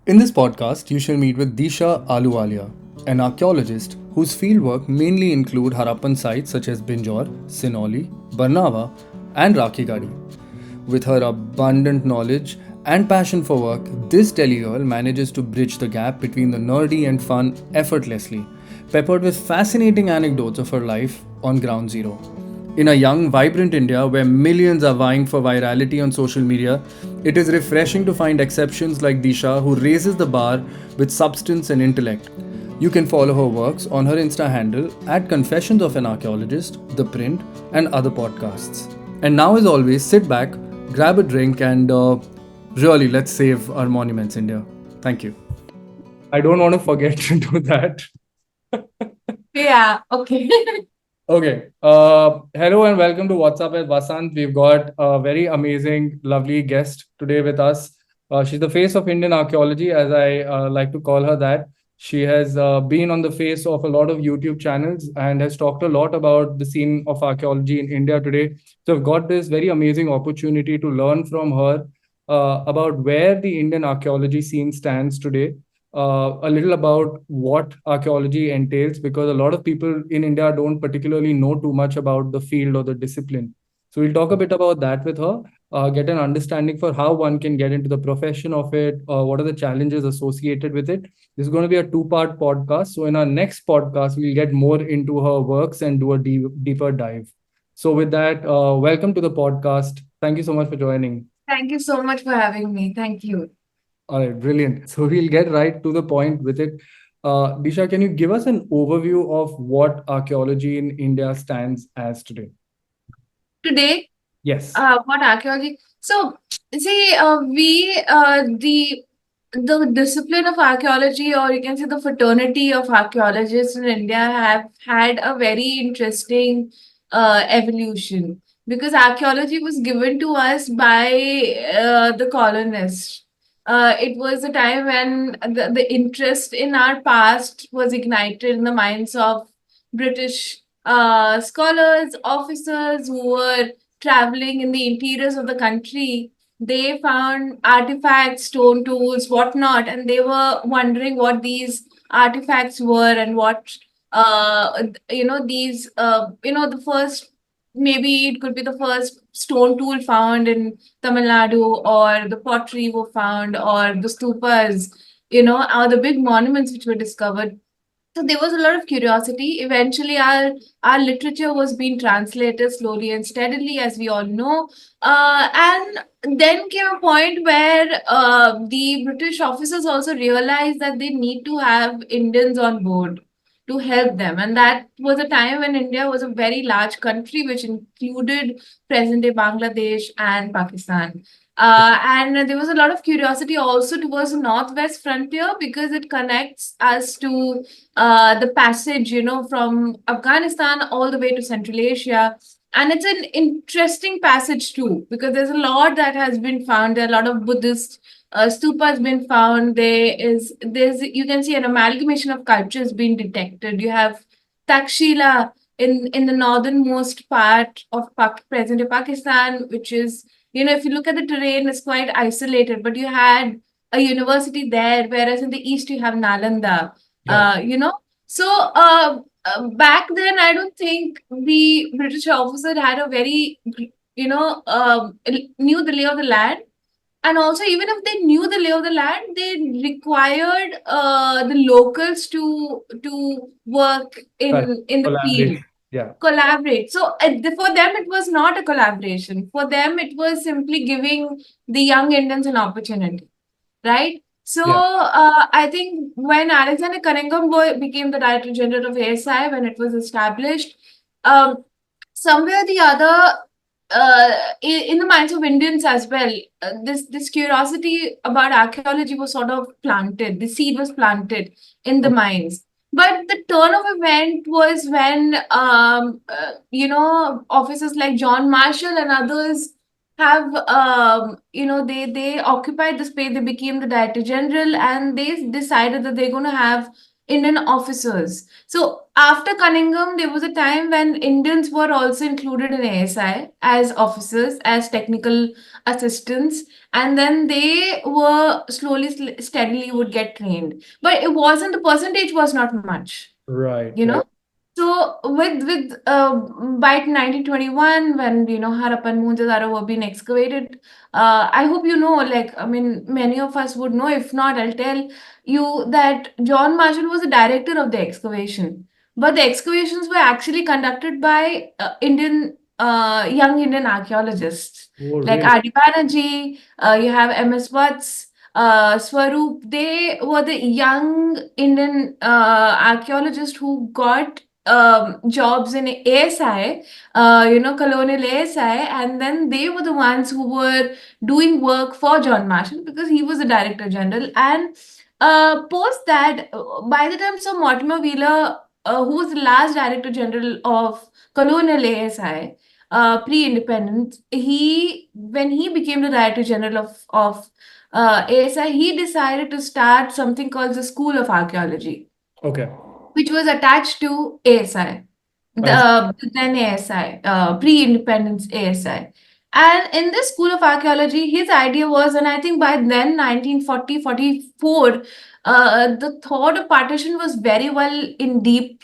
In this podcast, you shall meet with Disha Aluwalia, an archaeologist whose fieldwork mainly include Harappan sites such as Binjore, Sinoli, Barnawa, and Rakhigadi. With her abundant knowledge and passion for work, this Delhi girl manages to bridge the gap between the nerdy and fun effortlessly, peppered with fascinating anecdotes of her life on ground zero. In a young, vibrant India where millions are vying for virality on social media, it is refreshing to find exceptions like Disha who raises the bar with substance and intellect. You can follow her works on her Insta handle at Confessions of an Archaeologist, The Print, and other podcasts. And now, as always, sit back, grab a drink, and really let's save our monuments, India. Thank you. I don't want to forget to do that. Yeah, okay. Okay. Hello and welcome to What's Up with Vasant. We've got a very amazing, lovely guest today with us. She's the face of Indian archaeology, as I like to call her that. She has been on the face of a lot of YouTube channels and has talked a lot about the scene of archaeology in India today. So I've got this very amazing opportunity to learn from her about where the Indian archaeology scene stands today, a little about what archaeology entails, because a lot of people in India don't particularly know too much about the field or the discipline. So we'll talk a bit about that with her, get an understanding for how one can get into the profession of it, what are the challenges associated with it. This is going to be a two-part podcast. So in our next podcast, we'll get more into her works and do a deeper dive. So with that, welcome to the podcast. Thank you so much for joining. Thank you so much for having me. Thank you. All right, brilliant. So we'll get right to the point with it. Disha, can you give us an overview of what archaeology in India stands as today? Today, Yes. what archaeology? So, see, the discipline of archaeology, or you can say the fraternity of archaeologists in India, have had a very interesting evolution because archaeology was given to us by the colonists. It was a time when the interest in our past was ignited in the minds of British scholars, officers who were traveling in the interiors of the country. They found artifacts, stone tools, whatnot, and they were wondering what these artifacts were and what the first, maybe it could be the first stone tool found in Tamil Nadu, or the pottery were found, or the stupas, or the big monuments which were discovered. So there was a lot of curiosity. Eventually, our literature was being translated slowly and steadily, as we all know. And then came a point where the British officers also realized that they need to have Indians on board to help them. And that was a time when India was a very large country, which included present day Bangladesh and Pakistan. And there was a lot of curiosity also towards the northwest frontier because it connects us to the passage, from Afghanistan all the way to Central Asia. And it's an interesting passage too, because there's a lot that has been found. There are a lot of Buddhist stupas been found. There's you can see an amalgamation of cultures being detected. You have Takshila in the northernmost part of present-day Pakistan, which is, if you look at the terrain, it's quite isolated. But you had a university there, whereas in the east you have Nalanda. Right. So back then, I don't think the British officer had a very, knew the lay of the land. And also, even if they knew the lay of the land, they required the locals to work Right. in the field, Collaboration. Yeah. collaborate. So for them, it was not a collaboration. For them, it was simply giving the young Indians an opportunity, right? So Yeah. I think when Alexander Cunningham became the Director General of ASI, when it was established, um, somewhere or the other, in the minds of Indians as well, this curiosity about archaeology was sort of planted. The seed was planted in the Okay. minds. But the turn of event was when, officers like John Marshall and others have, they occupied the space. They became the Director General, and they decided that they're going to have Indian officers. So after Cunningham, there was a time when Indians were also included in ASI as officers, as technical assistants, and then they were slowly, steadily would get trained. But it wasn't, the percentage was not much, Right, you right. know. So with by 1921, when Harappan Mohenjo-daro were being excavated, I hope you know, like, I mean, many of us would know. If not, I'll tell you that John Marshall was the director of the excavation, but the excavations were actually conducted by young Indian archaeologists Oh, like really? R.D. Banerjee. You have M.S. Watts, Swaroop. They were the young Indian archaeologists who got jobs in ASI, colonial ASI, and then they were the ones who were doing work for John Marshall because he was the Director General. And post that, by the time Sir Mortimer Wheeler, who was the last Director General of colonial ASI, pre-independence, when he became the Director General of ASI, he decided to start something called the School of Archaeology, Okay. which was attached to ASI, I see. the then ASI, pre-independence ASI. And in this School of Archaeology, his idea was, and I think by then, 1940, 44, the thought of partition was very well in deep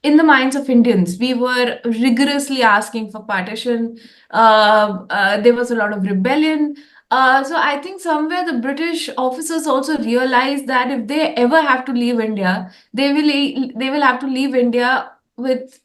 in the minds of Indians. We were rigorously asking for partition. There was a lot of rebellion. So I think somewhere the British officers also realized that if they ever have to leave India, they will have to leave India with,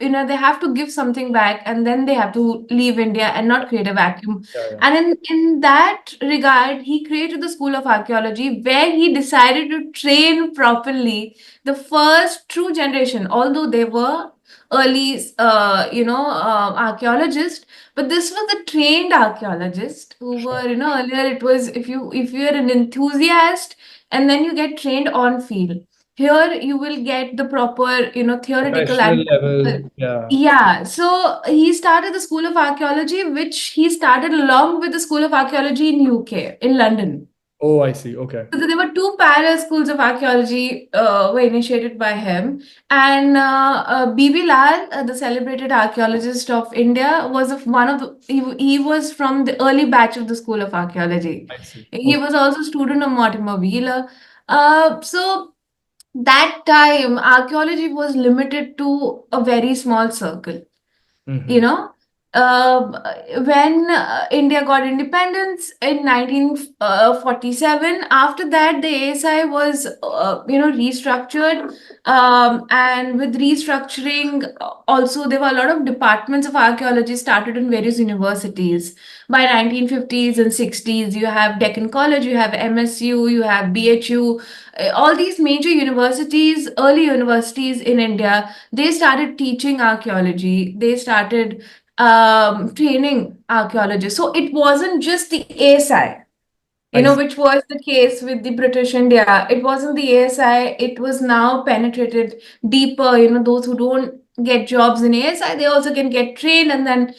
they have to give something back, and then they have to leave India and not create a vacuum. Yeah, yeah. And in that regard, he created the School of Archaeology, where he decided to train properly the first true generation, although they were early, archaeologists, but this was the trained archaeologists who Sure. were, earlier it was if you're an enthusiast and then you get trained on field. Here you will get the proper, theoretical Professional and level. Yeah, yeah. So he started the School of Archaeology, which he started along with the School of Archaeology in UK, in London. oh, I see. Okay. So there were two parallel schools of archaeology were initiated by him, and B.B. Lal, the celebrated archaeologist of India, was one of he was from the early batch of the School of Archaeology. I see. He Okay. was also a student of Mortimer Wheeler. So that time, archaeology was limited to a very small circle, you Mm-hmm. know. When India got independence in 1947, after that the ASI was restructured, and with restructuring, also there were a lot of departments of archaeology started in various universities. By 1950s and 60s, you have Deccan College, you have MSU, you have BHU, all these major universities, early universities in India, they started teaching archaeology. They started training archaeologists. So it wasn't just the ASI, I see. which was the case with the British India. It wasn't the ASI. It was now penetrated deeper. Those who don't get jobs in ASI, they also can get trained and then,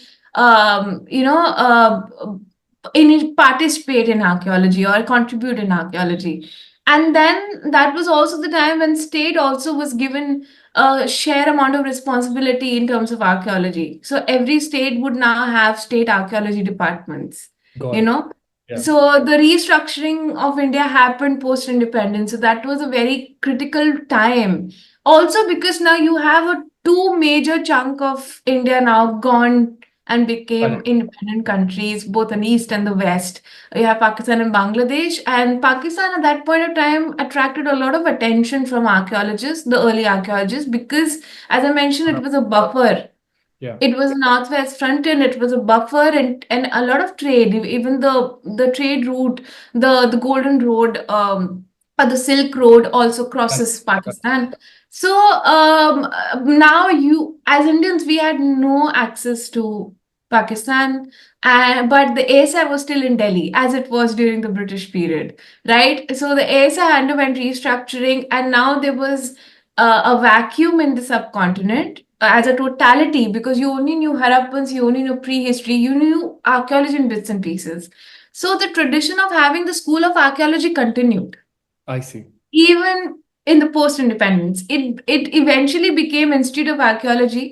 participate in archaeology or contribute in archaeology. And then that was also the time when state also was given a share amount of responsibility in terms of archaeology. So every state would now have state archaeology departments, Got you it. know. Yeah. So the restructuring of India happened post-independence. So that was a very critical time. Also because now you have a two major chunk of India now gone and became Correct. independent countries, both in East and the West. You have Pakistan and Bangladesh. And Pakistan at that point of time attracted a lot of attention from archaeologists, the early archaeologists, because as I mentioned, it was a buffer. Yeah. It was a northwest front end. It was a buffer and a lot of trade. Even the trade route, the Golden Road, or the Silk Road also Correct. crosses Correct. Pakistan. So now as Indians, we had no access to Pakistan, but the ASI was still in Delhi as it was during the British period, right? So the ASI underwent restructuring, and now there was a vacuum in the subcontinent as a totality, because you only knew Harappans, you only knew prehistory, you knew archaeology in bits and pieces. So the tradition of having the School of Archaeology continued. I see. Even in the post-independence. It eventually became Institute of Archaeology.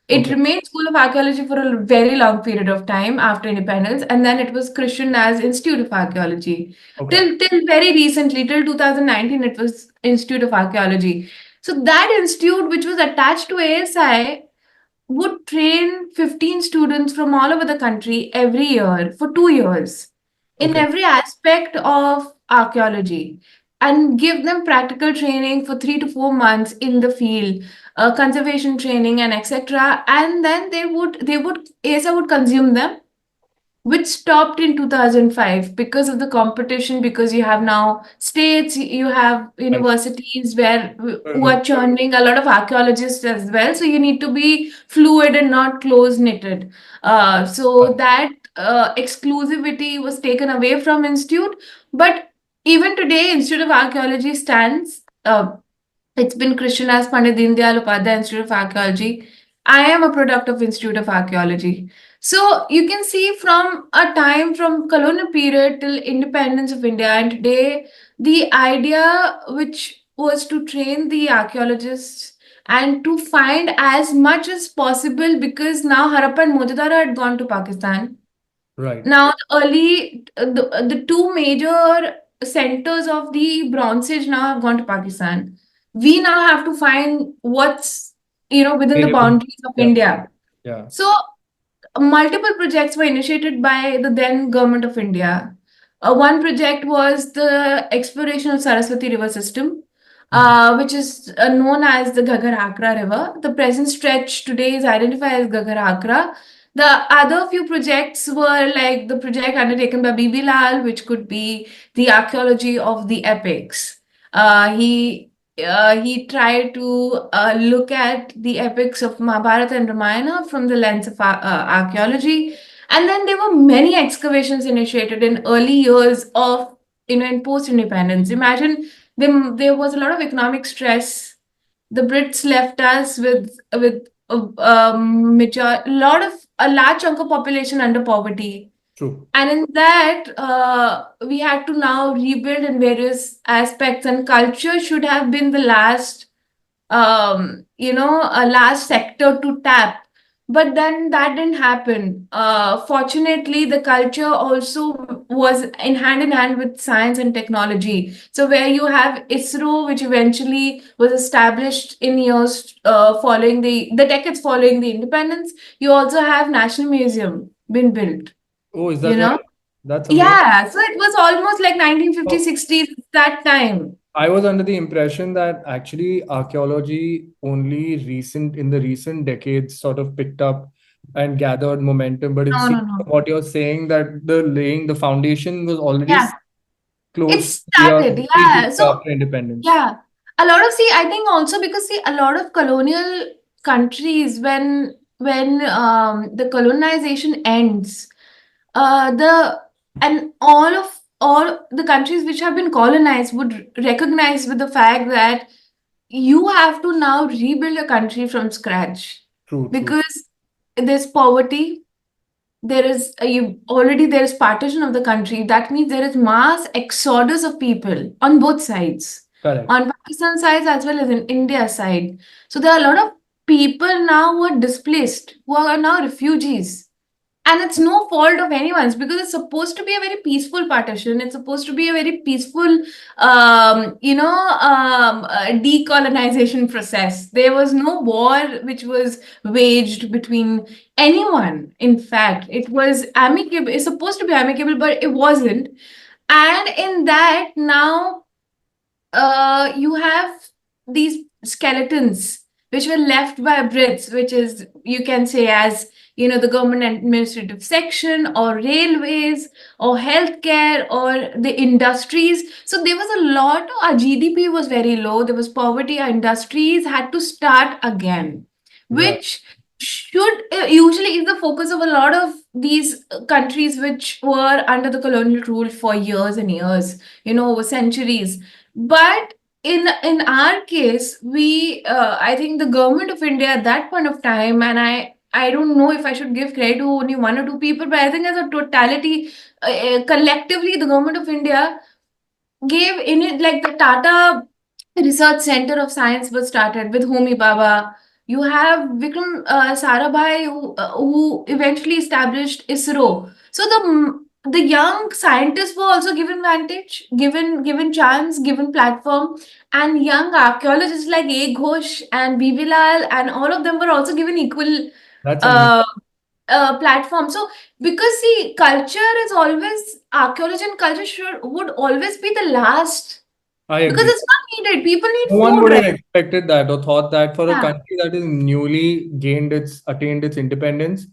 It Okay. remained School of Archaeology for a very long period of time after independence, and then it was christened as Institute of Archaeology. Okay. Till very recently, till 2019, it was Institute of Archaeology. So that institute, which was attached to ASI, would train 15 students from all over the country every year for 2 years in Okay. every aspect of archaeology and give them practical training for 3 to 4 months in the field, conservation training and etc. And then they would ASA would consume them, which stopped in 2005 because of the competition, because you have now states, you have Right. universities where who Mhm. are churning a lot of archaeologists as well, so you need to be fluid and not close knitted. So that exclusivity was taken away from institute, but even today Institute of Archaeology stands. It's been christened as Pandit Dindayal Upadhyay Institute of Archaeology. I am a product of Institute of Archaeology. So you can see from a time from colonial period till independence of India and today, the idea which was to train the archaeologists and to find as much as possible, because now Harappa and Mohenjo-daro had gone to Pakistan. Right. Now, the two major centers of the Bronze Age now have gone to Pakistan. We now have to find what's within the Available. boundaries of Yeah. India. Yeah. So multiple projects were initiated by the then government of India. One project was the exploration of Saraswati River system, Mhm. which is known as the Ghaggar Hakra River. The present stretch today is identified as Ghaggar Hakra. The other few projects were like the project undertaken by Bibi Lal, which could be the archaeology of the epics. He tried to look at the epics of Mahabharata and Ramayana from the lens of archaeology. And then there were many excavations initiated in early years of, in post-independence. Imagine there was a lot of economic stress. The Brits left us with a large chunk of population under poverty. True. And in that, we had to now rebuild in various aspects, and culture should have been the last sector to tap. But then that didn't happen. Fortunately, the culture also was in hand with science and technology. So where you have ISRO, which eventually was established in years following the decades following the independence, you also have National Museum been built. Oh, is You that know? right? That's amazing. Yeah, so it was almost like 1950, Oh, 60s that time. I was under the impression that actually archaeology only in the recent decades sort of picked up and gathered momentum. But it No, seems no, no. from what you're saying that the foundation was already Yeah, it close years started. Yeah. So, after independence. yeah, I think also because see, a lot of colonial countries, when the colonization ends, the and all the countries which have been colonized would recognize with the fact that you have to now rebuild a country from scratch, True, true. because there's poverty, there is partition of the country. That means there is mass exodus of people on both sides, Correct. on Pakistan side as well as in India side. So there are a lot of people now who are displaced, who are now refugees, and it's no fault of anyone's, because it's supposed to be a very peaceful partition. It's supposed to be a very peaceful decolonization process. There was no war which was waged between anyone. In fact, it was amicable. It's supposed to be amicable, but it wasn't. And in that, now you have these skeletons which were left by Brits, which is, you can say, as the government administrative section or railways or healthcare or the industries. So there was a lot, our GDP was very low, there was poverty, our industries had to start again, Right. which should usually is the focus of a lot of these countries which were under the colonial rule for years and years, over centuries. But in our case, I think the government of India at that point of time, and I don't know if I should give credit to only one or two people, but I think as a totality, collectively, the government of India gave in it, like the Tata research center of science was started with Homi Baba. You have Vikram Sarabhai, who eventually established ISRO. So the young scientists were also given vantage, given chance, given platform, and young archaeologists like A. Ghosh and B.V. Lal and all of them were also given equal That's amazing. uh, platform. So because see, culture is always archaeology and culture would always be the last I because agree. it's not needed. People need No one food, would have right? expected that or thought that for a Yeah, country that is newly attained its independence,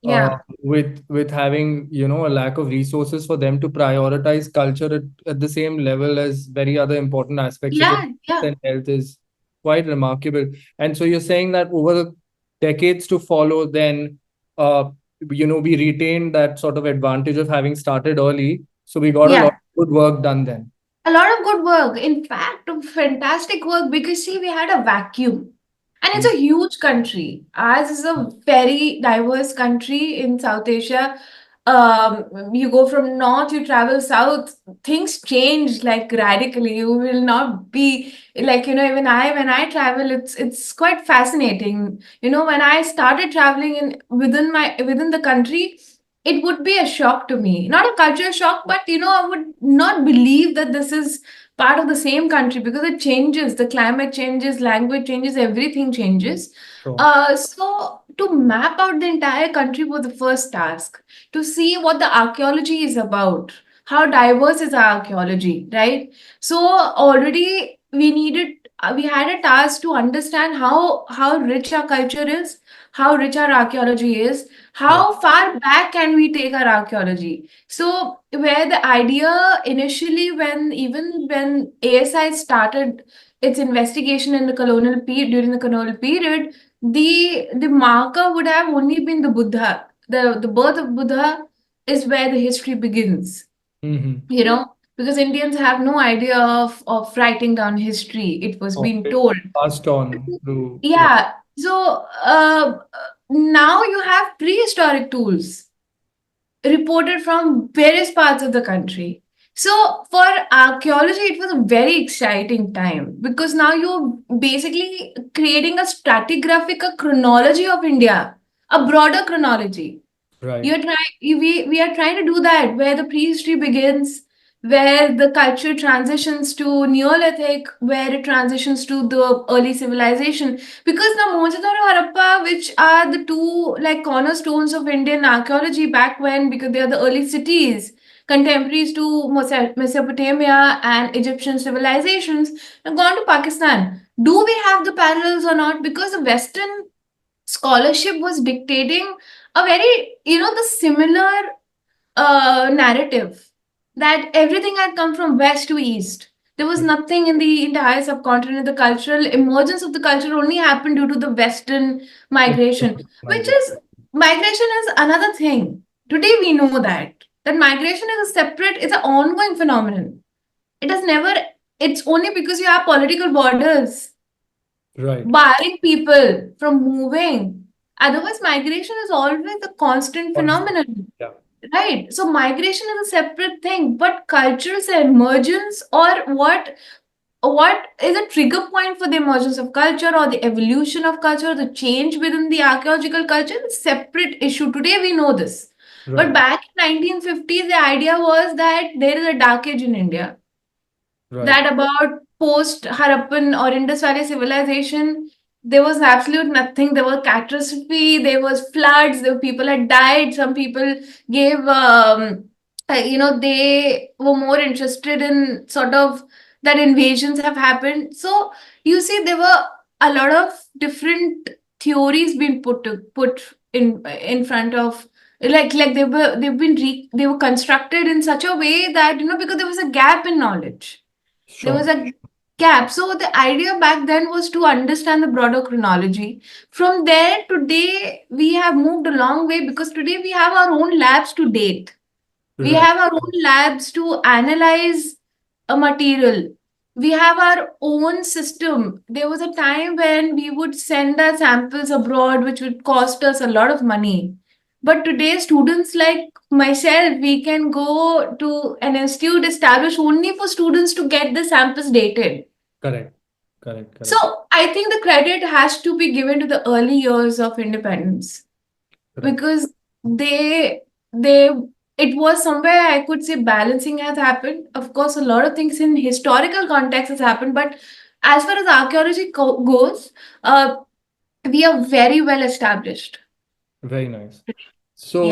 uh, yeah, with having, a lack of resources for them to prioritize culture at the same level as very other important aspects such as yeah, yeah. and health is quite remarkable. And so you're saying that over the decades to follow, then we retained that sort of advantage of having started early. So we got a lot Yeah. of good work done then. A lot of good work. In fact, fantastic work because see, we had a vacuum. And it's Mm. a huge country. Ours is a very diverse country in South Asia. You go from north, you travel south, things change like radically. You will not be like, even when I travel, it's quite fascinating. When I started traveling within the country, it would be a shock to me. Not a cultural shock, but I would not believe that this is part of the same country because it changes, the climate changes, language changes, everything changes. Sure. So to map out the entire country was the first task, to see what the archaeology is about, how diverse is our archaeology, right? So already we had a task to understand how rich our culture is, how rich our archaeology is, Right. how far back can we take our archaeology. So where the idea initially, when ASI started its investigation in the colonial period, during the colonial period, the marker would have only been the Buddha. The birth of Buddha is where the history begins. Mhm. Because Indians have no idea of writing down history. It was Oh, being it's told. passed on through, yeah. Yeah. So now you have prehistoric tools reported from various parts of the country. So for archaeology, it was a very exciting time because now you're basically creating a stratigraphic, a chronology of India, a broader chronology. Right. We are trying to do that where the prehistory begins, where the culture transitions to Neolithic, where it transitions to the early civilization. Because now Mohenjo-daro, Harappa, which are the two like cornerstones of Indian archaeology back when, because they are the early cities, contemporaries to Mesopotamia and Egyptian civilizations, have gone to Pakistan. Do we have the parallels or not? Because the Western scholarship was dictating a very, the similar narrative that everything had come from west to east. There was nothing in the entire subcontinent. The cultural emergence of the culture only happened due to the western migration, which Migrate. is migration is another thing. Today we know that migration is a separate, it's an ongoing phenomenon. It has never, it's only because you have political borders Right. barring people from moving. Otherwise, migration is always a constant Constant. phenomenon, Yeah. right? So, migration is a separate thing, but culture's emergence or what is a trigger point for the emergence of culture or the evolution of culture, the change within the archaeological culture is a separate issue. Today we know this. But Right. back in 1950s, the idea was that there is a dark age in India, Right. that about post Harappan or Indus Valley civilization, there was absolute nothing. There was catastrophe, there was floods, there were people had died. Some people gave, they were more interested in sort of that invasions have happened. So you see, there were a lot of different theories being put in front of like they were constructed in such a way that because there was a gap in knowledge, there was Sure. a gap. So the idea back then was to understand the broader chronology. From there, today we have moved a long way because today we have our own labs to date. We Right. have our own labs to analyze a material. We have our own system. There was a time when we would send our samples abroad, which would cost us a lot of money. But today, students like myself, we can go to an institute established only for students to get the samples dated. Correct. Correct. So I think the credit has to be given to the early years of independence, Right. because they it was somewhere I could say balancing has happened. Of course, a lot of things in historical context has happened, but as far as archaeology goes, uh, we are very well established. Very nice. Yeah. So,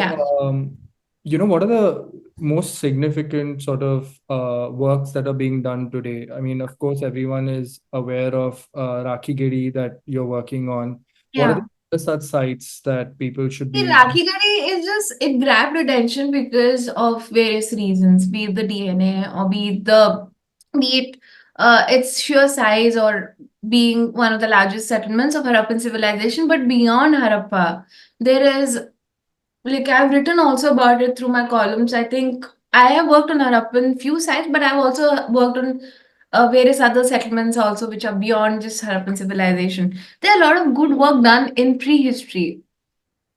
what are the most significant sort of works that are being done today? I mean, of course, everyone is aware of Rakhi Giri that you're working on. What are the Yeah. other such sites that people should See, be? Rakhi Gadi is just, it grabbed attention because of various reasons, be it the DNA or be it its sheer size or being one of the largest settlements of Harappan civilization. But beyond Harappa, there is, like, I've written also about it through my columns. I think I have worked on Harappan few sites, but I've also worked on various other settlements also, which are beyond just Harappan civilization. There are a lot of good work done in prehistory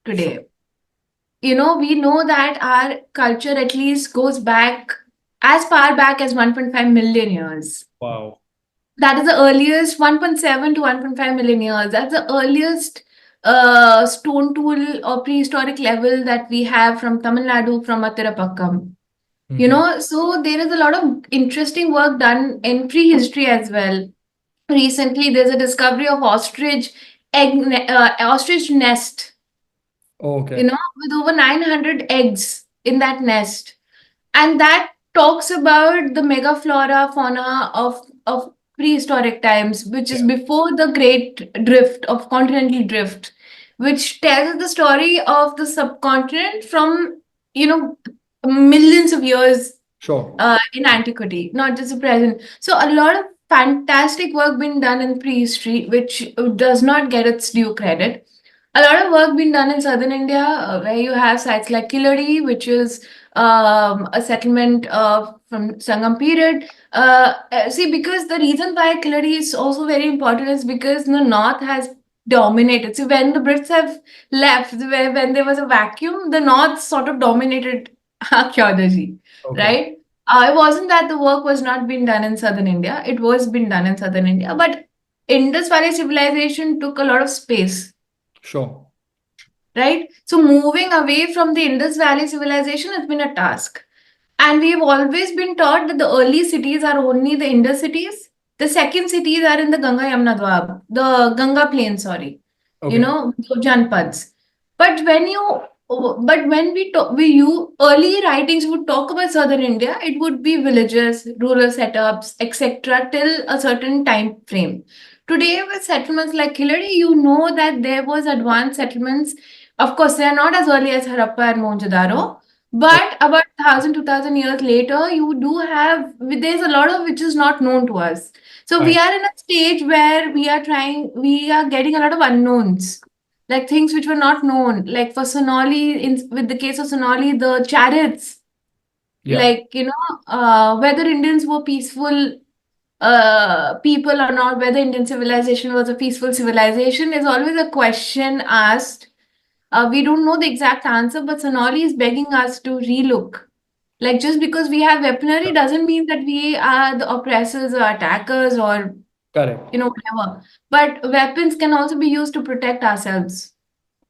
Sure. today. We know that our culture at least goes back as far back as 1.5 million years. Wow. That is the earliest, 1.7 to 1.5 million years. That's the earliest stone tool or prehistoric level that we have from Tamil Nadu, from Athirapakkam. Mhm. So there is a lot of interesting work done in prehistory as well. Recently, there's a discovery of ostrich nest, Okay. with over 900 eggs in that nest. And that talks about the megaflora fauna of prehistoric times, which is Yeah. before the great drift of continental drift, which tells the story of the subcontinent from, you know, millions of years Sure. in antiquity, not just the present. So a lot of fantastic work being done in prehistory, which does not get its due credit. A lot of work being done in southern India, where you have sites like Kiladi, which is a settlement from Sangam period. See, because the reason why Kiladi is also very important is because the north has dominated. So when the Brits have left, when there was a vacuum, the north sort of dominated archaeology, Okay. right? It wasn't that the work was not being done in southern India; it was being done in southern India, but Indus Valley civilization took a lot of space, Sure. right? So moving away from the Indus Valley civilization has been a task. And we've always been taught that the early cities are only the Indus cities. The second cities are in the Ganga Yamuna Dwab, the Ganga plain, sorry, Okay. the Janpads. But when you early writings would talk about southern India, it would be villages, rural setups, etc. till a certain time frame. Today, with settlements like Kiladi, you know that there was advanced settlements. Of course, they are not as early as Harappa and Mohenjo-daro, Okay. but about 1,000, 2,000 years later, you do have, there's a lot of which is not known to us. So I we are in a stage where we are getting a lot of unknowns, like things which were not known. Like for Sonali, with the case of Sonali, the chariots, yeah. like, whether Indians were peaceful people or not, whether Indian civilization was a peaceful civilization is always a question asked. We don't know the exact answer, but Sonali is begging us to relook. Like, just because we have weaponry doesn't mean that we are the oppressors or attackers or, Correct. whatever. But weapons can also be used to protect ourselves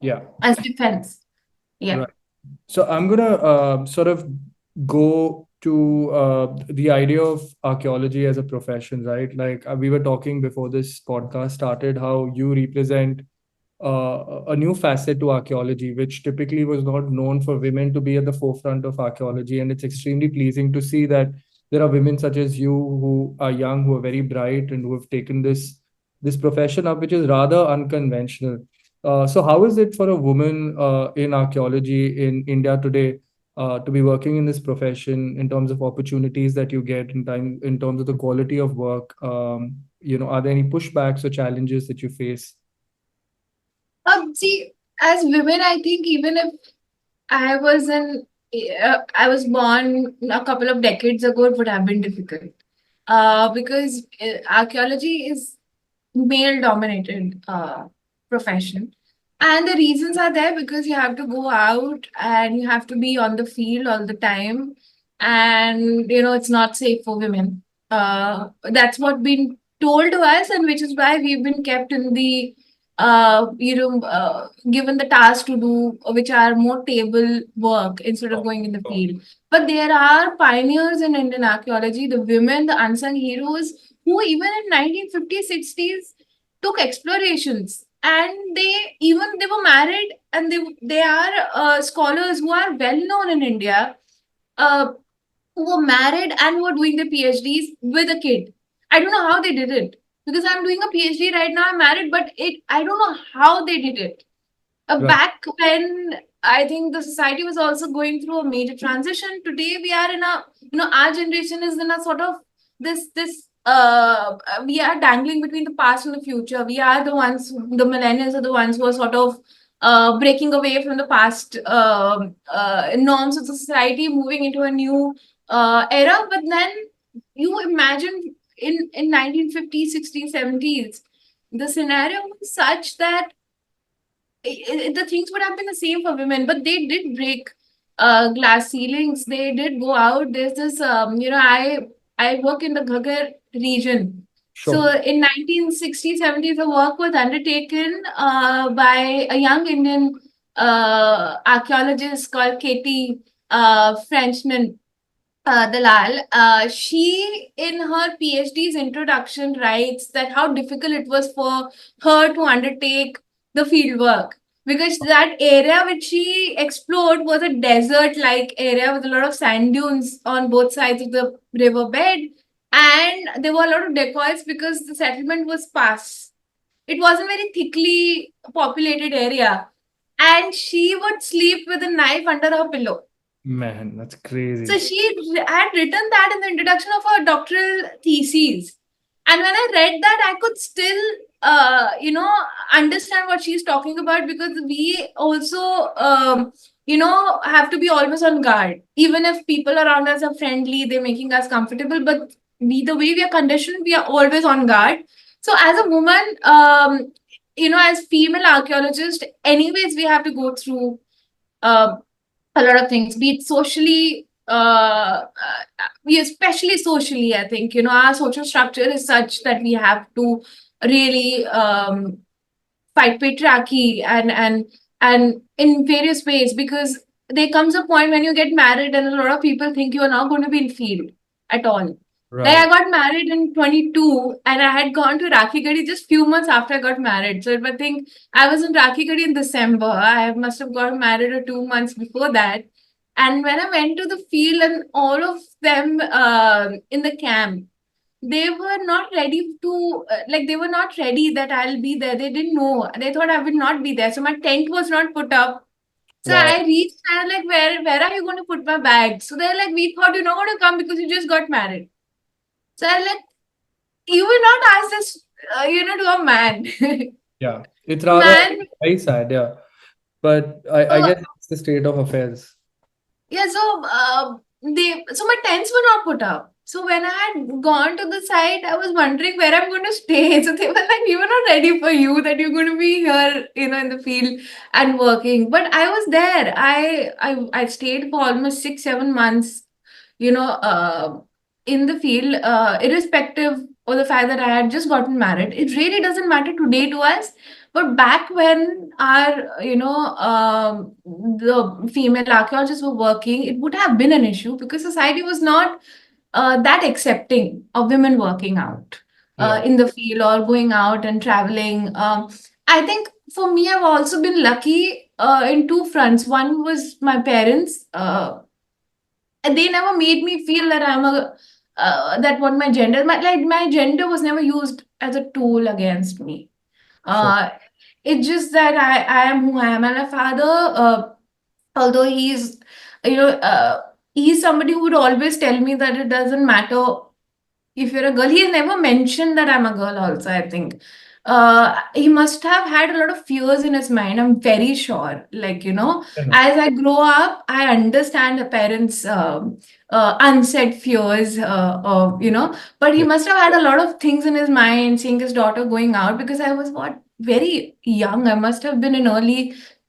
Yeah. as defense. Yeah. Right. So I'm gonna sort of go to the idea of archaeology as a profession, right? Like we were talking before this podcast started, how you represent a new facet to archaeology, which typically was not known for women to be at the forefront of archaeology. And it's extremely pleasing to see that there are women such as you who are young, who are very bright, and who have taken this profession up, which is rather unconventional. So how is it for a woman in archaeology in India today to be working in this profession in terms of opportunities that you get in terms of the quality of work? Are there any pushbacks or challenges that you face? See, as women, I think even if I was I was born a couple of decades ago, it would have been difficult. Because archaeology is male dominated profession, and the reasons are there because you have to go out and you have to be on the field all the time, and it's not safe for women. That's what been told to us, and which is why we've been kept in the given the task to do which are more table work instead of going in the field. But there are pioneers in Indian archaeology, the women, the unsung heroes, who even in 1950s, 60s took explorations, and they were married, and they are scholars who are well known in India, uh, who were married and who were doing their PhDs with a kid. I don't know how they did it, because I'm doing a PhD right now. I'm married, but I don't know how they did it. Right. Back when I think the society was also going through a major transition. Today we are in a, our generation is in a sort of we are dangling between the past and the future. We are the ones, the millennials are the ones who are sort of breaking away from the past norms of the society, moving into a new era. But then you imagine in 1950s, 60s, 70s, the scenario was such that the things would have been the same for women, but they did break glass ceilings. They did go out. There's this, I work in the Ghaggar region. So Sure. in 1960s, 70s, the work was undertaken by a young Indian archaeologist called Katie Frenchman Dalal. She, in her PhD's introduction, writes that how difficult it was for her to undertake the field work, because that area which she explored was a desert-like area with a lot of sand dunes on both sides of the riverbed, and there were a lot of dacoits because the settlement was sparse. It wasn't very thickly populated area, and she would sleep with a knife under her pillow. Man, that's So crazy. she had written that in the introduction of her doctoral thesis. And when I read that, I could still, understand what she's talking about, because we also, have to be always on guard. Even if people around us are friendly, they're making us comfortable, but the way we are conditioned, we are always on guard. So as a woman, as female archaeologist, anyways, we have to go through uh, a lot of things, be it socially, we especially socially, I think, our social structure is such that we have to really fight patriarchy and in various ways, because there comes a point when you get married and a lot of people think you are not going to be in field at all. Like, I Right. got married in 22 and I had gone to Rakhi Gadi just few months after I got married. So I think I was in Rakhi Gadi in December. I must have got married or 2 months before that. And when I went to the field, and all of them in the camp, they were not ready to, they were not ready that I'll be there. They didn't know. They thought I would not be there. So my tent was not put up. So Wow. I reached and like, where are you going to put my bag? So they're like, we thought you're not going to come because you just got married. So I like, you will not ask this, to a man. Yeah. It's rather Man, very sad, yeah. But I so guess it's the state of affairs. yeah, so my tents were not put up. So when I had gone to the site, I was wondering where I'm going to stay. So they were like, we were not ready for you, that you're going to be here, in the field and working. But I was there. I stayed for almost 6, 7 months, you know, uh, in the field, irrespective of the fact that I had just gotten married. It really doesn't matter today to us. But back when the female archaeologists were working, it would have been an issue, because society was not that accepting of women working out Yeah. in the field or going out and traveling. I think for me, I've also been lucky in two fronts. One was my parents. And they never made me feel that I'm a that what my gender, my gender was never used as a tool against me. Sure. Uh, it's just that I am who I am. And my father, although he's somebody who would always tell me that it doesn't matter if you're a girl. He has never mentioned that I'm a girl, also, I think. He must have had a lot of fears in his mind, I'm very sure. Yeah. As I grow up, I understand the parents' unsaid fears, but he Yeah. must have had a lot of things in his mind, seeing his daughter going out, because I was what, very young. I must have been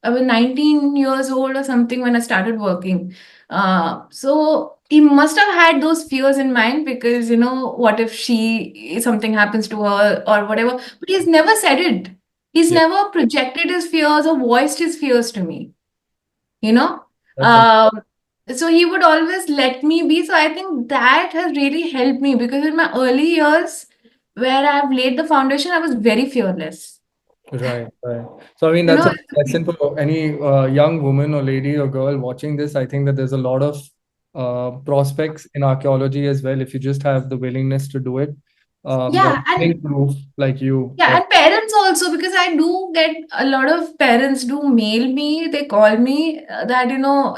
I was 19 years old or something when I started working. So he must have had those fears in mind because, what if something happens to her or whatever. But he's never said it. He's Yeah, never projected his fears or voiced his fears to me, you know. that's Um, so he would always let me be. So I think that has really helped me because in my early years, where I've laid the foundation, I was very fearless. right, right. So, I mean, You that's know, a lesson for any young woman or lady or girl watching this. I think that there's a lot of prospects in archaeology as well if you just have the willingness to do it. There are yeah, and proof like you. yeah, and parents also, because I do get a lot of parents do mail me, they call me that,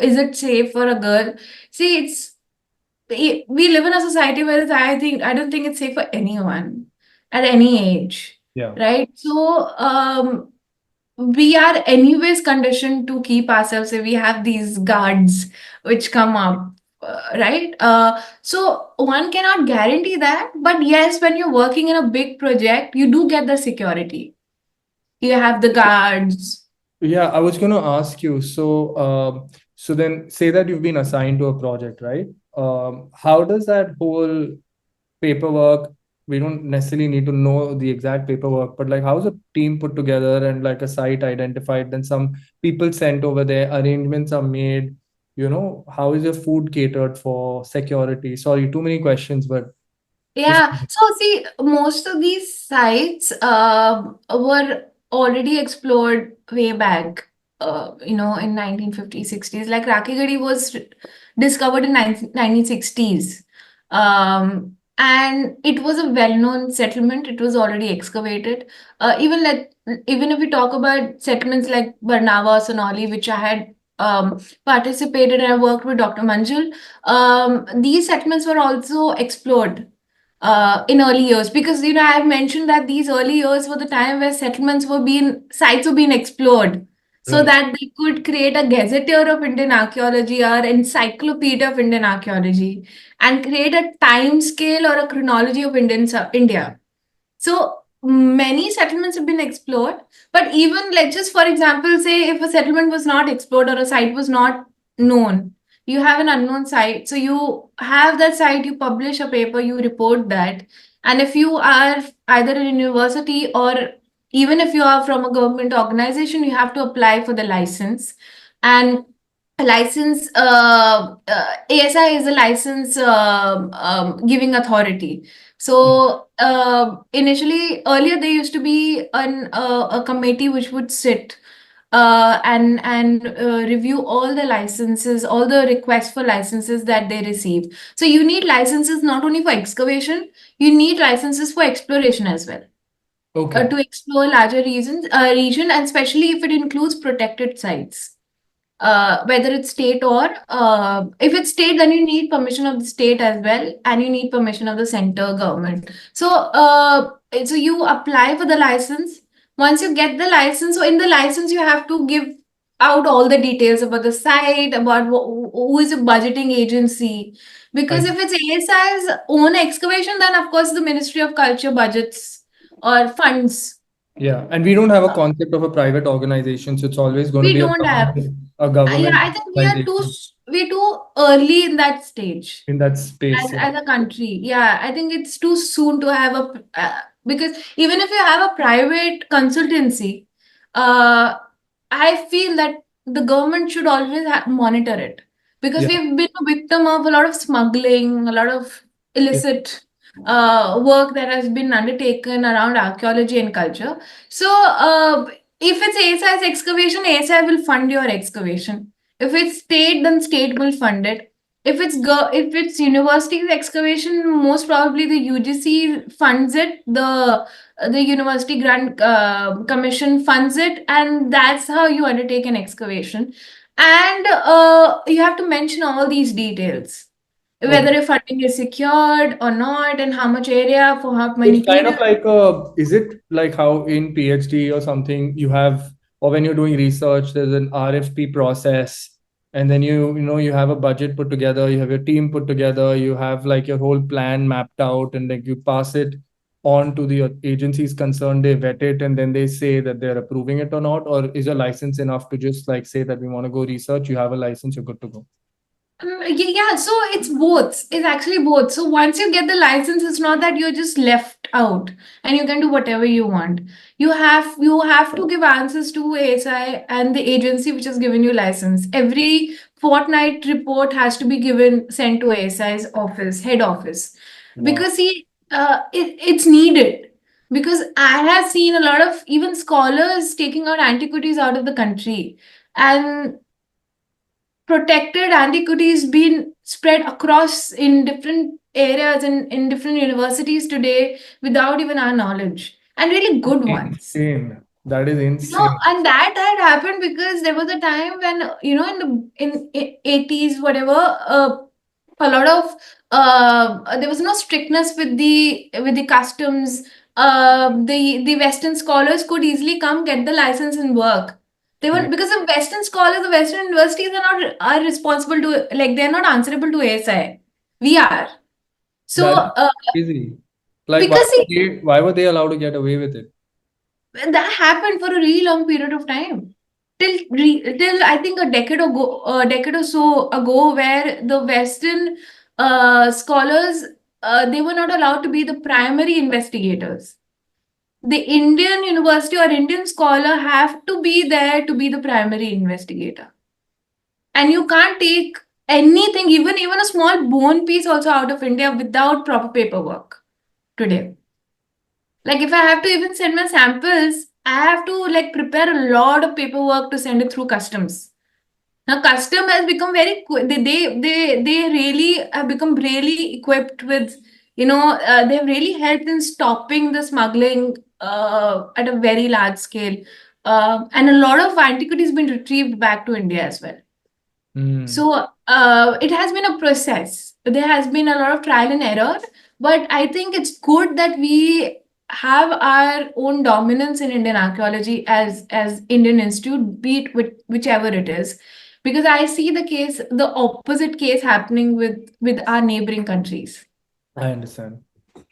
is it safe for a girl? See, we live in a society where I don't think it's safe for anyone at any age, Yeah. right? So, we are anyways conditioned to keep ourselves if we have these guards which come up, right? So one cannot guarantee that, but yes, when you're working in a big project, you do get the security. You have the guards. Yeah, I was going to ask you. So then say that you've been assigned to a project, right? How does that whole paperwork, we don't necessarily need to know the exact paperwork, but like how's a team put together and like a site identified, then some people sent over there, arrangements are made, how is your food catered for, security? Sorry, too many questions, but just Yeah. So see, most of these sites were already explored way back, in 1950s, 60s. Like Rakhigarhi was discovered in 1960s. And it was a well-known settlement. It was already excavated. Even if we talk about settlements like Barnawa, Sonali, which I had participated and I worked with Dr. Manjul, these settlements were also explored in early years, because I've mentioned that these early years were the time where sites were being explored, so right. that they could create a gazetteer of Indian archaeology or encyclopedia of Indian archaeology and create a time scale or a chronology of India. So many settlements have been explored, but even, let's just for example say, if a settlement was not explored or a site was not known, you have an unknown site. So you have that site, you publish a paper, you report that. And if you are either a university or even if you are from a government organization, you have to apply for the license. And a license, ASI is a license giving authority. So initially, earlier there used to be a committee which would sit and review all the licenses, all the requests for licenses that they receive. So you need licenses not only for excavation, you need licenses for exploration as well. Okay. To explore larger region, and especially if it includes protected sites, whether it's state or if it's state, then you need permission of the state as well, and you need permission of the center government. So you apply for the license. Once you get the license, so in the license you have to give out all the details about the site, about who is a budgeting agency. Because I if it's ASI's own excavation, then of course the Ministry of Culture budgets or funds. Yeah, and we don't have a concept of a private organization, so it's always going to We be don't have. a Yeah, government I think organization we're too early in that stage in that space. Yeah. as a country. Yeah, I think it's too soon to have because even if you have a private consultancy, uh, I feel that the government should always monitor it, because Yeah. we've been a victim of a lot of smuggling, a lot of Yeah. illicit work that has been undertaken around archaeology and culture. So, if it's ASI's excavation, ASI will fund your excavation. If it's state, then state will fund it. If it's university's excavation, most probably the UGC funds it. The University Grant Commission funds it, and that's how you undertake an excavation. And you have to mention all these details, whether Okay. your funding is secured or not, and how much area for how So many it's kind of periods. like is it like how in PhD or something you have, or when you're doing research, there's an RFP process, and then you have a budget put together, you have your team put together, you have like your whole plan mapped out, and like you pass it on to the agencies concerned, they vet it, and then they say that they're approving it or not, or is your license enough to just like say that we want to go research, you have a license, you're good to go? Yeah, so it's both. It's actually both. So once you get the license, it's not that you're just left out and you can do whatever you want. You have to give answers to ASI and the agency which has given you license. Every fortnight report has to be given sent to ASI's office, head office, Wow. because see, it's needed. Because I have seen a lot of even scholars taking out antiquities out of the country, and protected antiquities been spread across in different areas and in different universities today without even our knowledge, and really good ones. Insane. That is No, insane. and that had happened because there was a time when, in 80s whatever, a lot of there was no strictness with the customs. The Western scholars could easily come get the license and work. They were, Yeah. because of Western scholars, the Western universities are responsible to, like, they're not answerable to ASI. We are. So That is crazy. Like, because see, why were they allowed to get away with it? that happened for a really long period of time. Till I think a decade or so ago, where the Western scholars, they were not allowed to be the primary investigators. The Indian university or Indian scholar have to be there to be the primary investigator, and you can't take anything, even a small bone piece, also out of India without proper paperwork today. Like if I have to even send my samples, I have to like prepare a lot of paperwork to send it through customs. Now, custom has become they really have become really equipped with, they've really helped in stopping the smuggling at a very large scale, and a lot of antiquities been retrieved back to India as well. Hmm. So it has been a process. There has been a lot of trial and error, but I think it's good that we have our own dominance in Indian archaeology as Indian Institute, be it whichever it is, because I see the opposite case happening with our neighboring countries, I understand.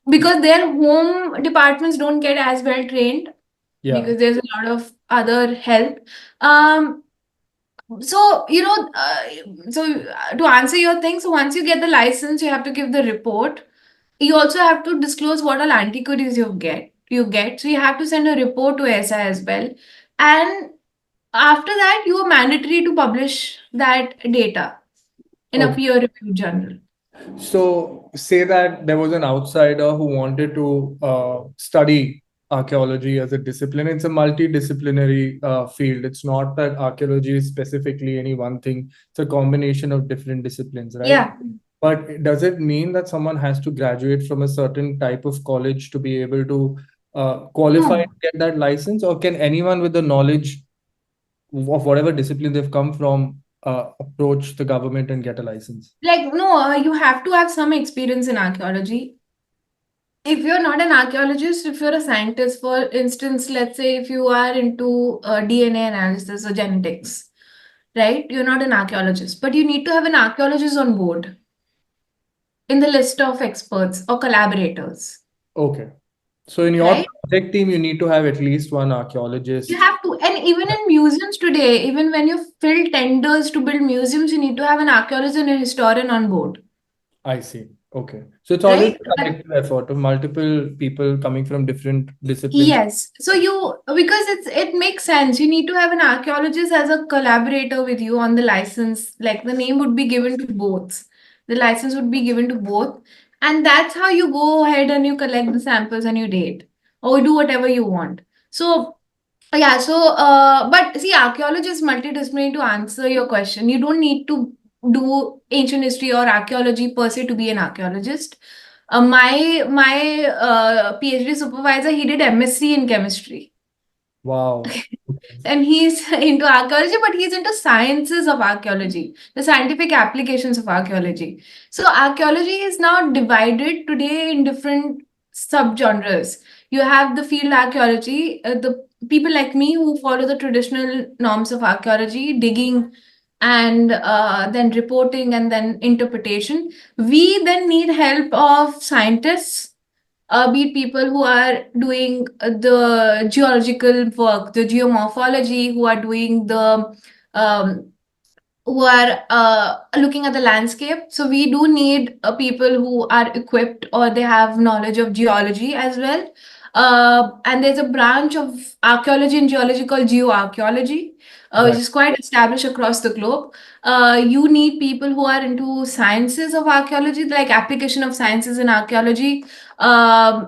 because their home departments don't get as well trained, Yeah. because there's a lot of other help. Um, so, to answer your thing, so once you get the license, you have to give the report. You also have to disclose what all antiquities you get. So you have to send a report to SI as well. And after that, you are mandatory to publish that data in a Okay. peer-reviewed journal. So, say that there was an outsider who wanted to study archaeology as a discipline. It's a multidisciplinary field. It's not that archaeology is specifically any one thing. It's a combination of different disciplines, right? Yeah. But does it mean that someone has to graduate from a certain type of college to be able to qualify No. to get that license, or can anyone with the knowledge of whatever discipline they've come from approach the government and get a license? Like, no, you have to have some experience in archaeology. If you're not an archaeologist, if you're a scientist, for instance, let's say if you are into DNA analysis or genetics, right? You're not an archaeologist, but you need to have an archaeologist on board in the list of experts or collaborators, Okay. So in your right? project team, you need to have at least one You archaeologist. have to, and even in museums today, even when you fill tenders to build museums, you need to have an archaeologist and a historian on board, I see. Okay. So it's always right? a collective effort of multiple people coming from different disciplines. Yes. So because it makes sense. You need to have an archaeologist as a collaborator with you on the license. Like the name would be given to both. The license would be given to both. And that's how you go ahead and you collect the samples and you date or do whatever you want. So yeah, but see, archaeology is multidisciplinary to answer your question. You don't need to do ancient history or archaeology per se to be an archaeologist. My PhD supervisor, he did MSc in chemistry, Wow. Okay. and he's into archaeology, but he's into sciences of archaeology, the scientific applications of archaeology. So archaeology is now divided today in different subgenres. You have the field archaeology, the people like me who follow the traditional norms of archaeology, digging and then reporting and then interpretation. We then need help of scientists, be it people who are doing the geological work, the geomorphology, who are doing the um, who are looking at the landscape. So we do need people who are equipped or they have knowledge of geology as well. And there's a branch of archaeology and geology called geoarchaeology, which Right. is quite established across the globe. You need people who are into sciences of archaeology, like application of sciences in archaeology. And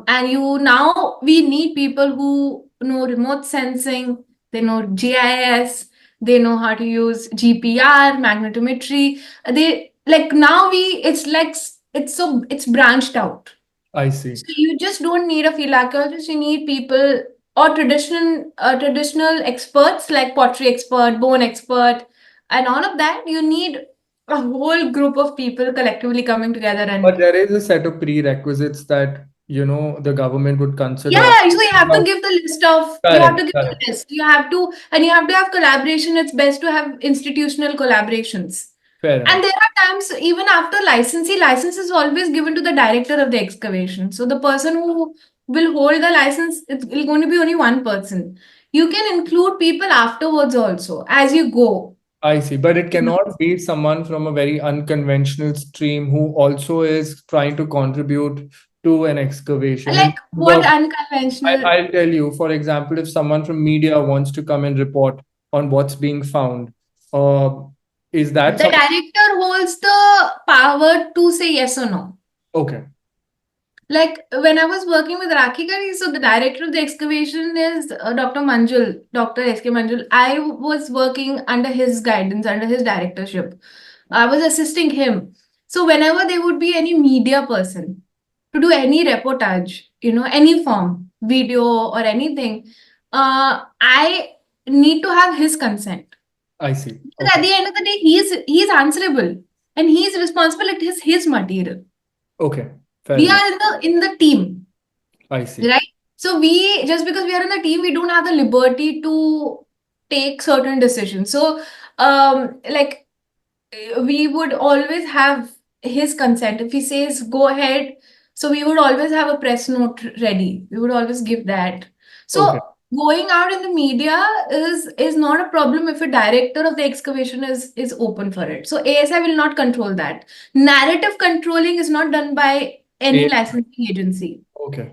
we need people who know remote sensing, they know GIS, they know how to use GPR, magnetometry. They like now we it's like it's branched out. I see. So you just don't need a field archaeologist. You need people or traditional experts like pottery expert, bone expert, and all of that. You need a whole group of people collectively coming together But and there is a set of prerequisites that, the government would consider. yeah, so you have to give the list of you have Correct, to give the correct. list. You have to have collaboration. It's best to have institutional collaborations. Fair And enough. there are times, even after licensee, license is always given to the director of the excavation. So the person who will hold the license, it's going to be only one person. You can include people afterwards also as you go. I see. But it cannot be someone from a very unconventional stream who also is trying to contribute to an excavation. Like In terms what of, unconventional? I'll tell you, for example, if someone from media wants to come and report on what's being found, uh, is that The some? director holds the power to say yes or no. Okay. Like when I was working with Rakhi Kari, so the director of the excavation is Dr. Manjul, Dr. S.K. Manjul. I was working under his guidance, under his directorship. I was assisting him. So whenever there would be any media person to do any reportage, any form, video or anything, I need to have his consent. I see. Because at Okay. the end of the day, he's answerable and he's responsible. It is his material. Okay. Fair We enough. are in the team. I see. Right? So we just because we are in the team, we don't have the liberty to take certain decisions. So like we would always have his consent. If he says go ahead, so we would always have a press note ready. We would always give that. Okay. So going out in the media is not a problem if a director of the excavation is open for it. So ASI will not control that. Narrative controlling is not done by any Eh, licensing agency. Okay.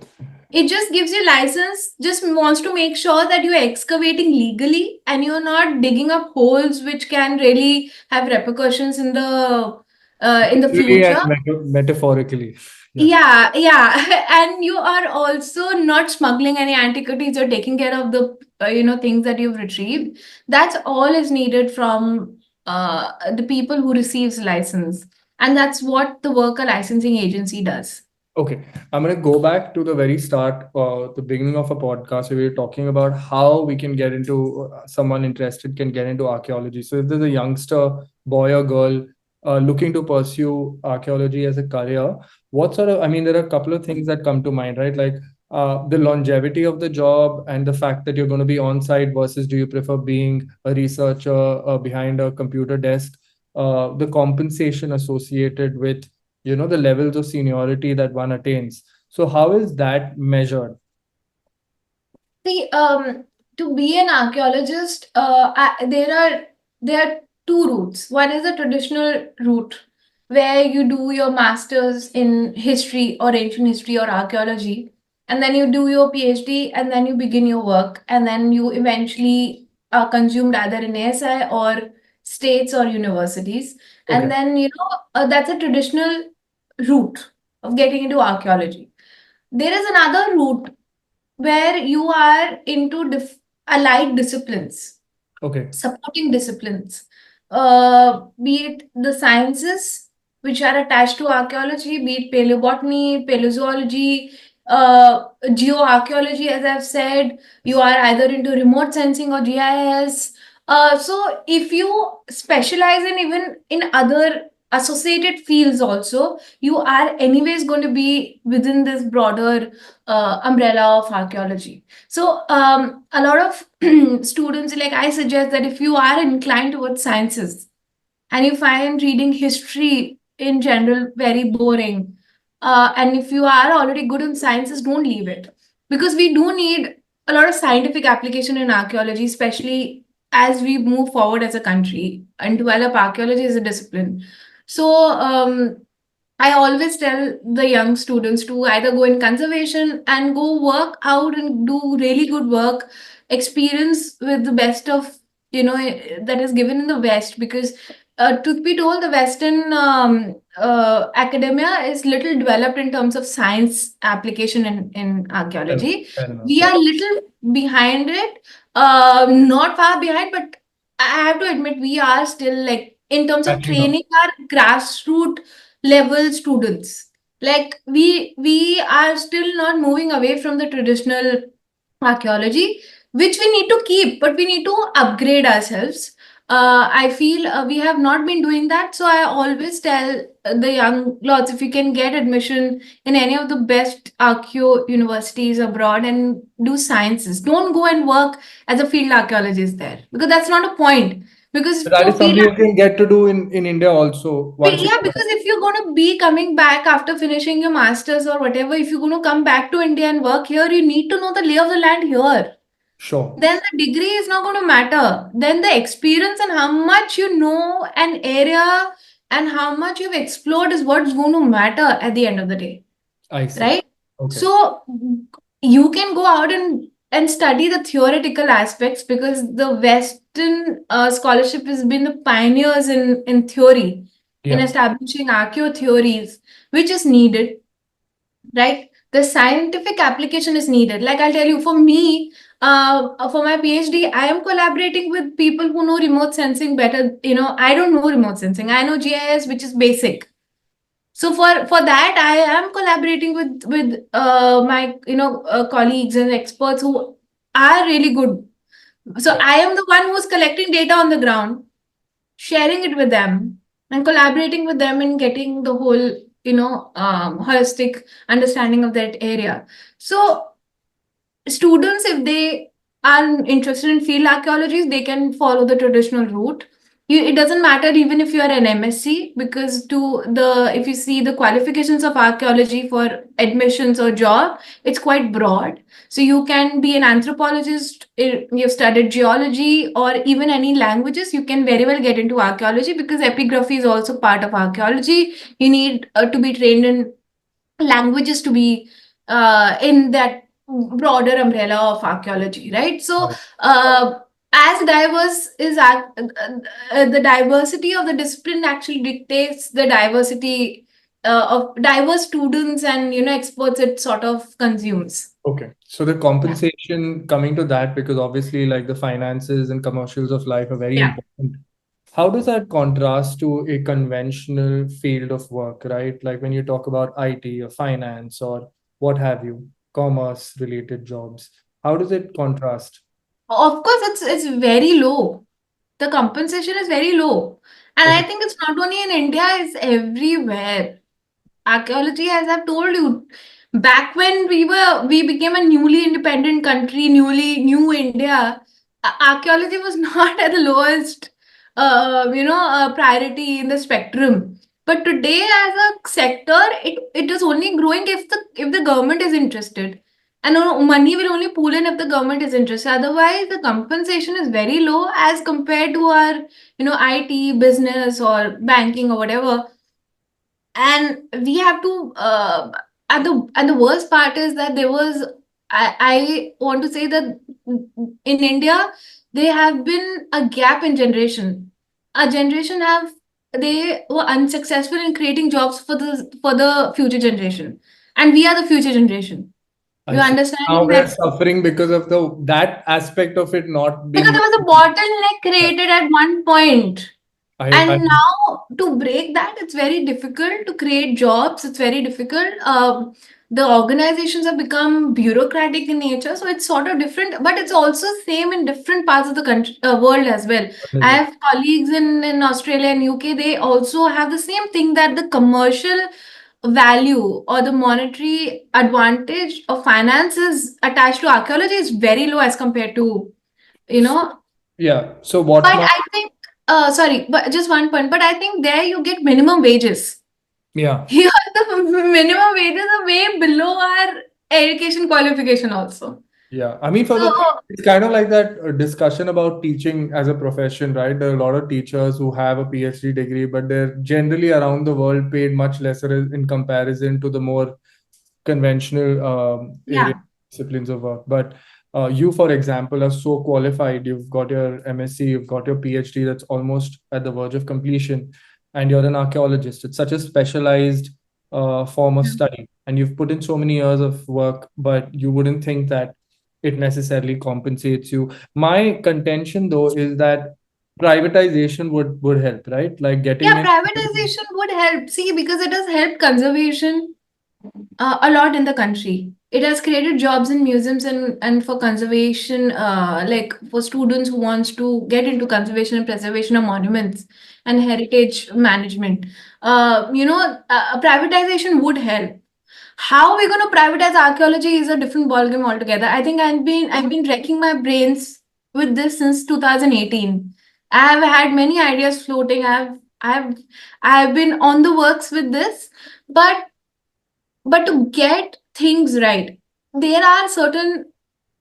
It just gives you license, just wants to make sure that you're excavating legally and you're not digging up holes which can really have repercussions in the Literally and future. metaphorically. Yeah. Yeah. And you are also not smuggling any antiquities or taking care of the things that you've retrieved. That's all is needed from the people who receives license, and that's what the work a licensing agency does. Okay, I'm going to go back to the very start, the beginning of a podcast where we were talking about how we can get into someone interested can get into archaeology. So if there's a youngster, boy or girl, looking to pursue archaeology as a career, what sort of, I mean, there are a couple of things that come to mind, right? Like the longevity of the job and the fact that you're going to be on site versus do you prefer being a researcher behind a computer desk? The compensation associated with the levels of seniority that one attains. So how is that measured? See, to be an archaeologist, there are two routes. One is the traditional route where you do your masters in history or ancient history or archaeology, and then you do your PhD, and then you begin your work, and then you eventually are consumed either in ASI or states or universities, Okay. and then that's a traditional route of getting into archaeology. There is another route where you are into allied disciplines, Okay. supporting disciplines, be it the sciences which are attached to archaeology, be it paleobotany, paleozoology, geoarchaeology, as I've said, you are either into remote sensing or GIS. So if you specialize in even in other associated fields also, you are anyways going to be within this broader umbrella of archaeology. So a lot of students, like I suggest that if you are inclined towards sciences and you find reading history in general very boring, and if you are already good in sciences, don't leave it, because we do need a lot of scientific application in archaeology, especially as we move forward as a country and develop archaeology as a discipline. So I always tell the young students to either go in conservation and go work out and do really good work, experience with the best of, that is given in the West. Because truth be told, the Western academia is little developed in terms of science application in archaeology. Fair enough. We are little behind it, not far behind, but I have to admit we are still, like, in terms of Catching up. training our grassroots level students. Like, we are still not moving away from the traditional archaeology, which we need to keep, but we need to upgrade ourselves. I feel we have not been doing that. So I always tell the young lords, if you can get admission in any of the best archeo universities abroad and do sciences, don't go and work as a field archaeologist there, because that's not a point. Because So that is for field something you can get to do in India also once you yeah, because if you're going to be coming back after finishing your masters or whatever, if you're going to come back to India and work here, you need to know the lay of the land here. Sure. Then the degree is not going to matter. Then the experience and how much you know an area and how much you've explored is what's going to matter at the end of the day, I see. right? Okay. So you can go out and study the theoretical aspects, because the Western scholarship has been the pioneers in theory, in Yeah. establishing archeo theories, which is needed, right? The scientific application is needed. Like, I'll tell you, for me, for my PhD, I am collaborating with people who know remote sensing better. I don't know remote sensing. I know GIS, which is basic. So for that, I am collaborating with my colleagues and experts who are really good. So I am the one who's collecting data on the ground, sharing it with them, and collaborating with them in getting the whole holistic understanding of that area. So students, if they are interested in field archaeology, they can follow the traditional route. It doesn't matter even if you are an MSc, because if you see the qualifications of archaeology for admissions or job, it's quite broad. So you can be an anthropologist, you've studied geology, or even any languages, you can very well get into archaeology, because epigraphy is also part of archaeology. You need to be trained in languages to be in that broader umbrella of archaeology, right? So, as diverse is the diversity of the discipline actually dictates the diversity of diverse students and experts it sort of consumes. Okay. So the compensation, coming to that, because obviously like the finances and commercials of life are very Yeah. important. How does that contrast to a conventional field of work, right? Like when you talk about IT or finance or what have you, commerce related jobs, how does it contrast? Of course, it's very low. The compensation is very low, and I Okay. think it's not only in India; it's everywhere. Archaeology, as I've told you, back when we became a newly independent country, new India, archaeology was not at the lowest priority in the spectrum. But today, as a sector, it is only growing if the government is interested. And money will only pool in if the government is interested. Otherwise, the compensation is very low as compared to our, IT, business, or banking, or whatever. And we have to and the worst part is that I want to say that in India there have been a gap in generation. A generation they were unsuccessful in creating jobs for the future generation, and we are the future generation. I You see. Now understanding we're that? suffering because of that aspect of it not Because being. there was a bottleneck created at one point. I And now to break that, it's very difficult to create jobs. It's very difficult. The organizations have become bureaucratic in nature, so it's sort of different. But it's also same in different parts of the country, world as well. I have colleagues in Australia and UK. They also have the same thing, that the commercial value or the monetary advantage of finances attached to archaeology is very low as compared to, you know. Yeah. So what But now? I think, sorry, but just one point. But I think there you get minimum wages. Yeah. Here, the minimum wages are way below our education qualification also. Yeah, I mean, for So, the it's kind of like that discussion about teaching as a profession, right? There are a lot of teachers who have a PhD degree, but they're generally around the world paid much lesser in comparison to the more conventional area yeah. disciplines of work. But you, for example, are so qualified. You've got your MSc, you've got your PhD that's almost at the verge of completion, and you're an archaeologist. It's such a specialized form of Yeah. study, and you've put in so many years of work, but you wouldn't think that it necessarily compensates you. My contention, though, is that privatization would help, right? Like getting Yeah, in. privatization would help. See, because it has helped conservation a lot in the country. It has created jobs in museums and for conservation, like for students who wants to get into conservation and preservation of monuments and heritage management. Privatization would help. How we're going to privatize archaeology is a different ballgame altogether. I think I've been racking my brains with this since 2018. I have had many ideas floating. I've been on the works with this, but to get things right, there are certain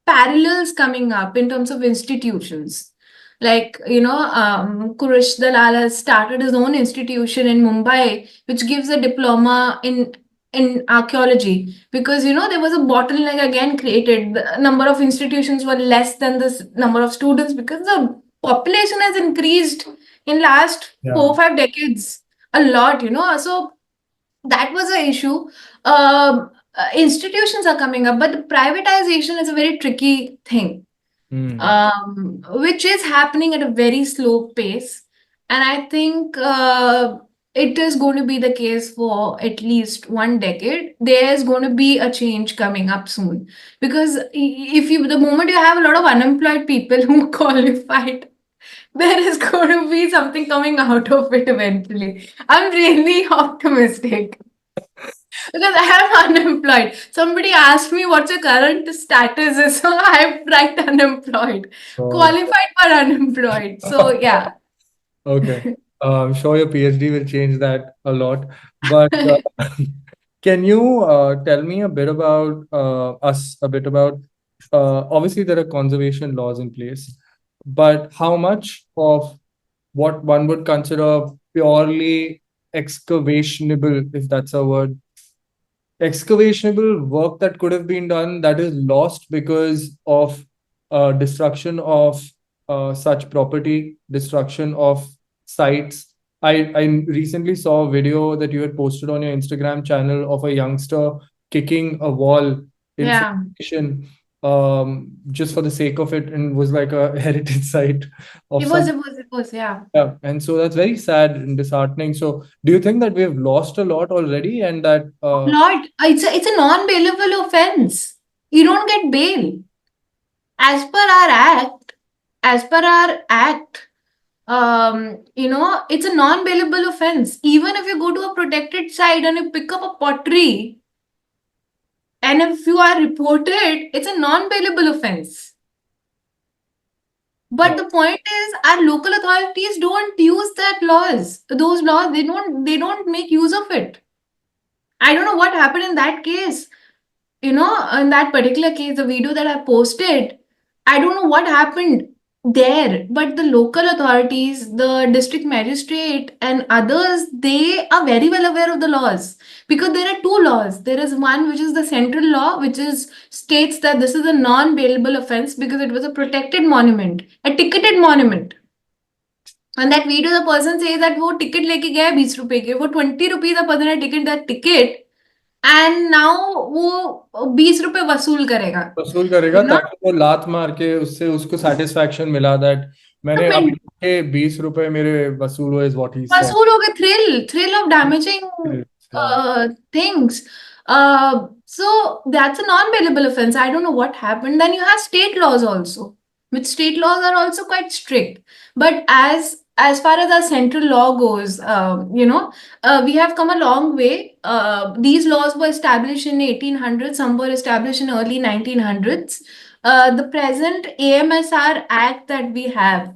parallels coming up in terms of institutions. Like, Kuresh Dalal has started his own institution in Mumbai, which gives a diploma in archaeology because there was a bottleneck again created. The number of institutions were less than this number of students because the population has increased in last Yeah. 4 or 5 decades a lot. So that was an issue. Institutions are coming up, but the privatization is a very tricky thing, Hmm. which is happening at a very slow pace. And I think it is going to be the case for at least 1 decade. There's going to be a change coming up soon because the moment you have a lot of unemployed people who are qualified, there is going to be something coming out of it eventually. I'm really optimistic. Because I am unemployed. Somebody asked me what's your current status is, so I'm right unemployed. God. Qualified but unemployed. So yeah. Okay. I'm sure your PhD will change that a lot. But can you tell me a bit about a bit about obviously there are conservation laws in place, but how much of what one would consider purely excavationable, if that's a word, excavationable work that could have been done that is lost because of destruction of such property, destruction of sites. I recently saw a video that you had posted on your Instagram channel of a youngster kicking a wall in full Yeah. action, just for the sake of it, and was like a heritage site of some. Yeah. Yeah, and so that's very sad and disheartening. So, do you think that we've lost a lot already, and that Lord, it's a non-bailable offense. You don't get bail. As per our act, as per our act, it's a non-bailable offense. Even if you go to a protected site and you pick up a pottery, and if you are reported, it's a non-bailable offense. But yeah, the point is, our local authorities don't use those laws. They don't make use of it. I don't know what happened in that case. In that particular case, the video that I posted, I don't know what happened there, but the local authorities, the district magistrate, and others, they are very well aware of the laws because there are two laws. There is one which is the central law, which is states that this is a non-bailable offense because it was a protected monument, a ticketed monument. And that video, the person says that वो ticket लेके गया है 20 रुपए के, वो 20 rupees the person had taken that ticket, and now वो 20 रुपए वसूल करेगा. वसूल करेगा यू नो ताकि वो लात मार के उससे उसको सेटिस्फैक्शन मिला दैट मैंने अभी के 20 रुपए मेरे वसूल हुए, इज व्हाट ही सेड. वसूल हो गए. Thrill of damaging things. So that's a non-bailable offense. I don't know what happened. Then you have state laws also, which state laws are also quite strict. But as far as our central law goes, we have come a long way. These laws were established in 1800s. Some were established in early 1900s. The present AMSR Act that we have,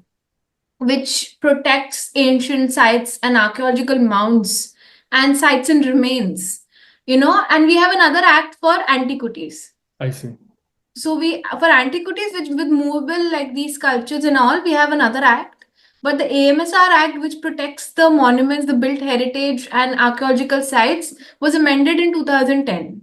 which protects ancient sites and archaeological mounds and sites and remains, and we have another act for antiquities. I see. So we, for antiquities which with movable like these sculptures and all, we have another act. But the AMSR Act, which protects the monuments, the built heritage and archaeological sites, was amended in 2010.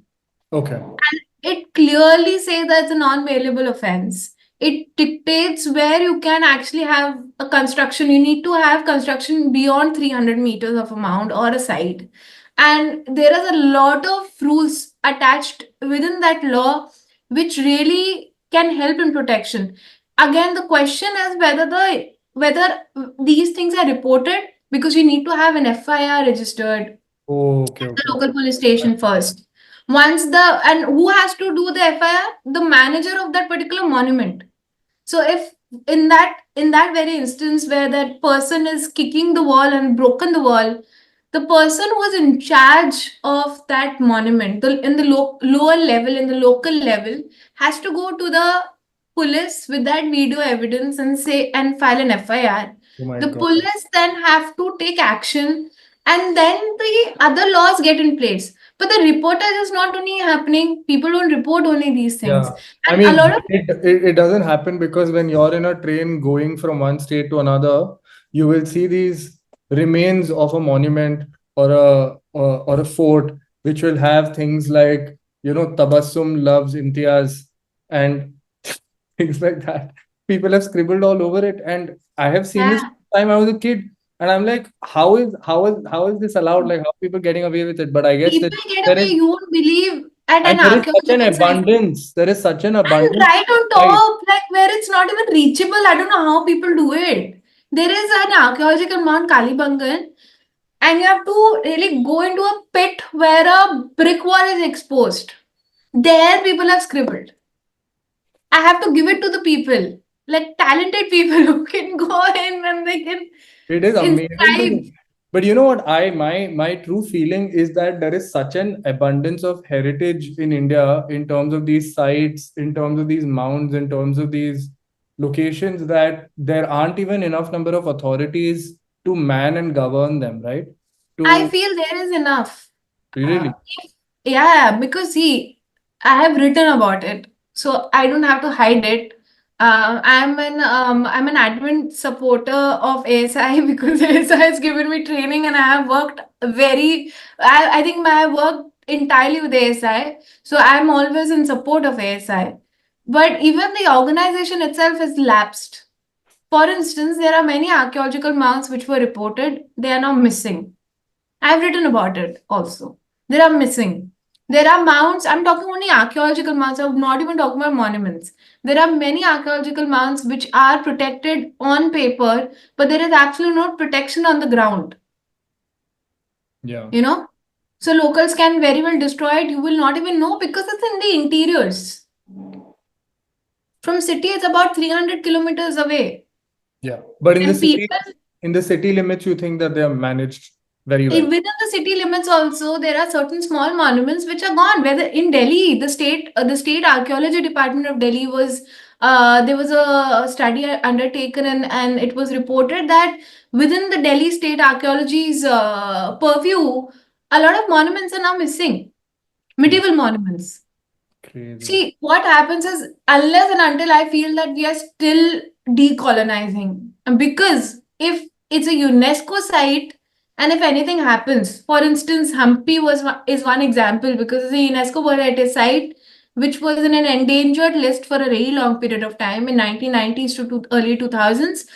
Okay. And it clearly says that it's a non-bailable offense. It dictates where you can actually have a construction. You need to have construction beyond 300 meters of a mound or a site. And there is a lot of rules attached within that law which really can help in protection. Again, the question is whether these things are reported, because you need to have an FIR registered Okay, at the okay. local police station first. Once the, and who has to do the FIR? The manager of that particular monument. So if in that very instance where that person is kicking the wall and broken the wall, the person who is in charge of that monument, in the lower level, in the local level, has to go to the police with that video evidence and say and file an FIR. Oh my The God. police then have to take action, and then the other laws get in place. But the reportage is not only happening. People don't report only these things, Yeah. I and a mean, lot of it doesn't happen because when you're in a train going from one state to another, you will see these remains of a monument or a fort, which will have things like, Tabassum loves Imtiaz and things like that. People have scribbled all over it, and I have seen this yeah. time I was a kid, and I'm like, how is this allowed? Like, how people getting away with it? But I guess that People get there away, is you won't believe, at and an there is such an archaeological site. abundance. There is such an And abundance. right on Right. top, like where it's not even reachable. I don't know how people do it. There is an archaeological Mount Kalibangan, and you have to really go into a pit where a brick wall is exposed. There, people have scribbled. I have to give it to the people, like talented people who can go in and they can It is amazing to inscribe. me. But you know what? My true feeling is that there is such an abundance of heritage in India in terms of these sites, in terms of these mounds, in terms of these locations, that there aren't even enough number of authorities to man and govern them, right? I To feel there is enough. really. Yeah, because see, I have written about it, so I don't have to hide it. I'm an admin supporter of ASI because ASI has given me training, and I have worked I think I have worked entirely with ASI, so I'm always in support of ASI. But even the organization itself has lapsed. For instance, there are many archaeological mounds which were reported; they are now missing. I've written about it also. They are missing. There are mounds. I'm talking only archaeological mounds. I'm not even talking about monuments. There are many archaeological mounds which are protected on paper, but there is actually no protection on the ground. Yeah. You know? So locals can very well destroy it. You will not even know because it's in the interiors. From city, it's about 300 kilometers away. Yeah. But And people in the city limits, you think that they are managed very well. within the city limits also, there are certain small monuments which are gone. Whether in Delhi, the state archaeology department of Delhi was, there was a study undertaken, and it was reported that within the Delhi state archaeology's purview, a lot of monuments are now missing, Crazy. medieval monuments. Crazy. See, what happens is, unless and until I feel that we are still decolonizing, and because if it's a UNESCO site, and if anything happens, for instance, Hampi is one example, because it's a UNESCO World Heritage Site which was in an endangered list for a very long period of time in 1990s to early 2000s.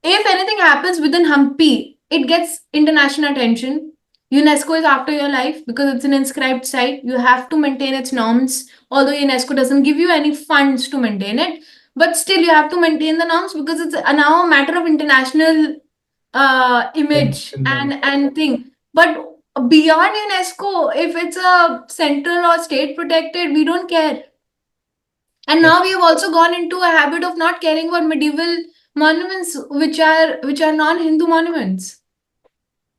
If anything happens within Hampi, it gets international attention. UNESCO is after your life because it's an inscribed site. You have to maintain its norms, although UNESCO doesn't give you any funds to maintain it. But still, you have to maintain the norms because it's now a matter of international image Attention and and thing. But beyond UNESCO, if it's a central or state protected, we don't care. And now we have also gone into a habit of not caring about medieval monuments, which are non-Hindu monuments.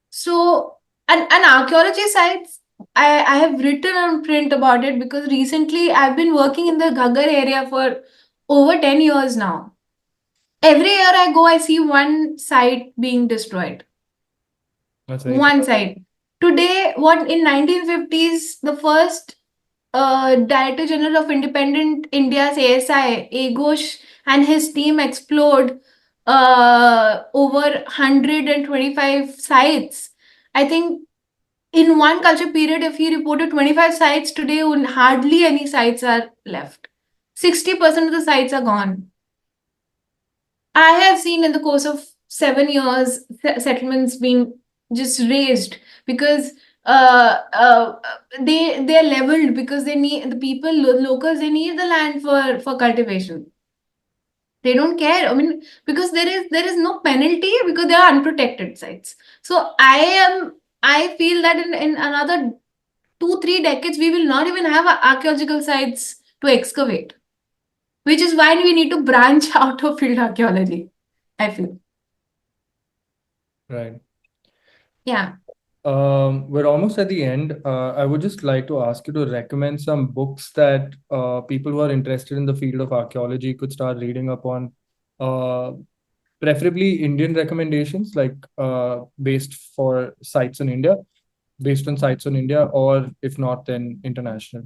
So, and archaeology sites, I have written on print about it because recently I've been working in the Ghaggar area for over 10 years now. Every year I go, I see one site being destroyed. that's very One site. Today, what in 1950s, the first Director General of Independent India's ASI, Aghosh, and his team explored over 125 sites. I think in one culture period, if he reported 25 sites, today hardly any sites are left. 60% of the sites are gone. I have seen in the course of 7 years settlements being just raised because they're leveled because they need the people locals, they need the land for cultivation. They don't care. I mean, because there is no penalty because they are unprotected sites. So I feel that in another 2-3 decades we will not even have archaeological sites to excavate, which is why we need to branch out of field archaeology, I feel. Right. Yeah. We're almost at the end. I would just like to ask you to recommend some books that people who are interested in the field of archaeology could start reading up on. Preferably Indian recommendations, like based for sites in India, based on sites in India, or if not, then international.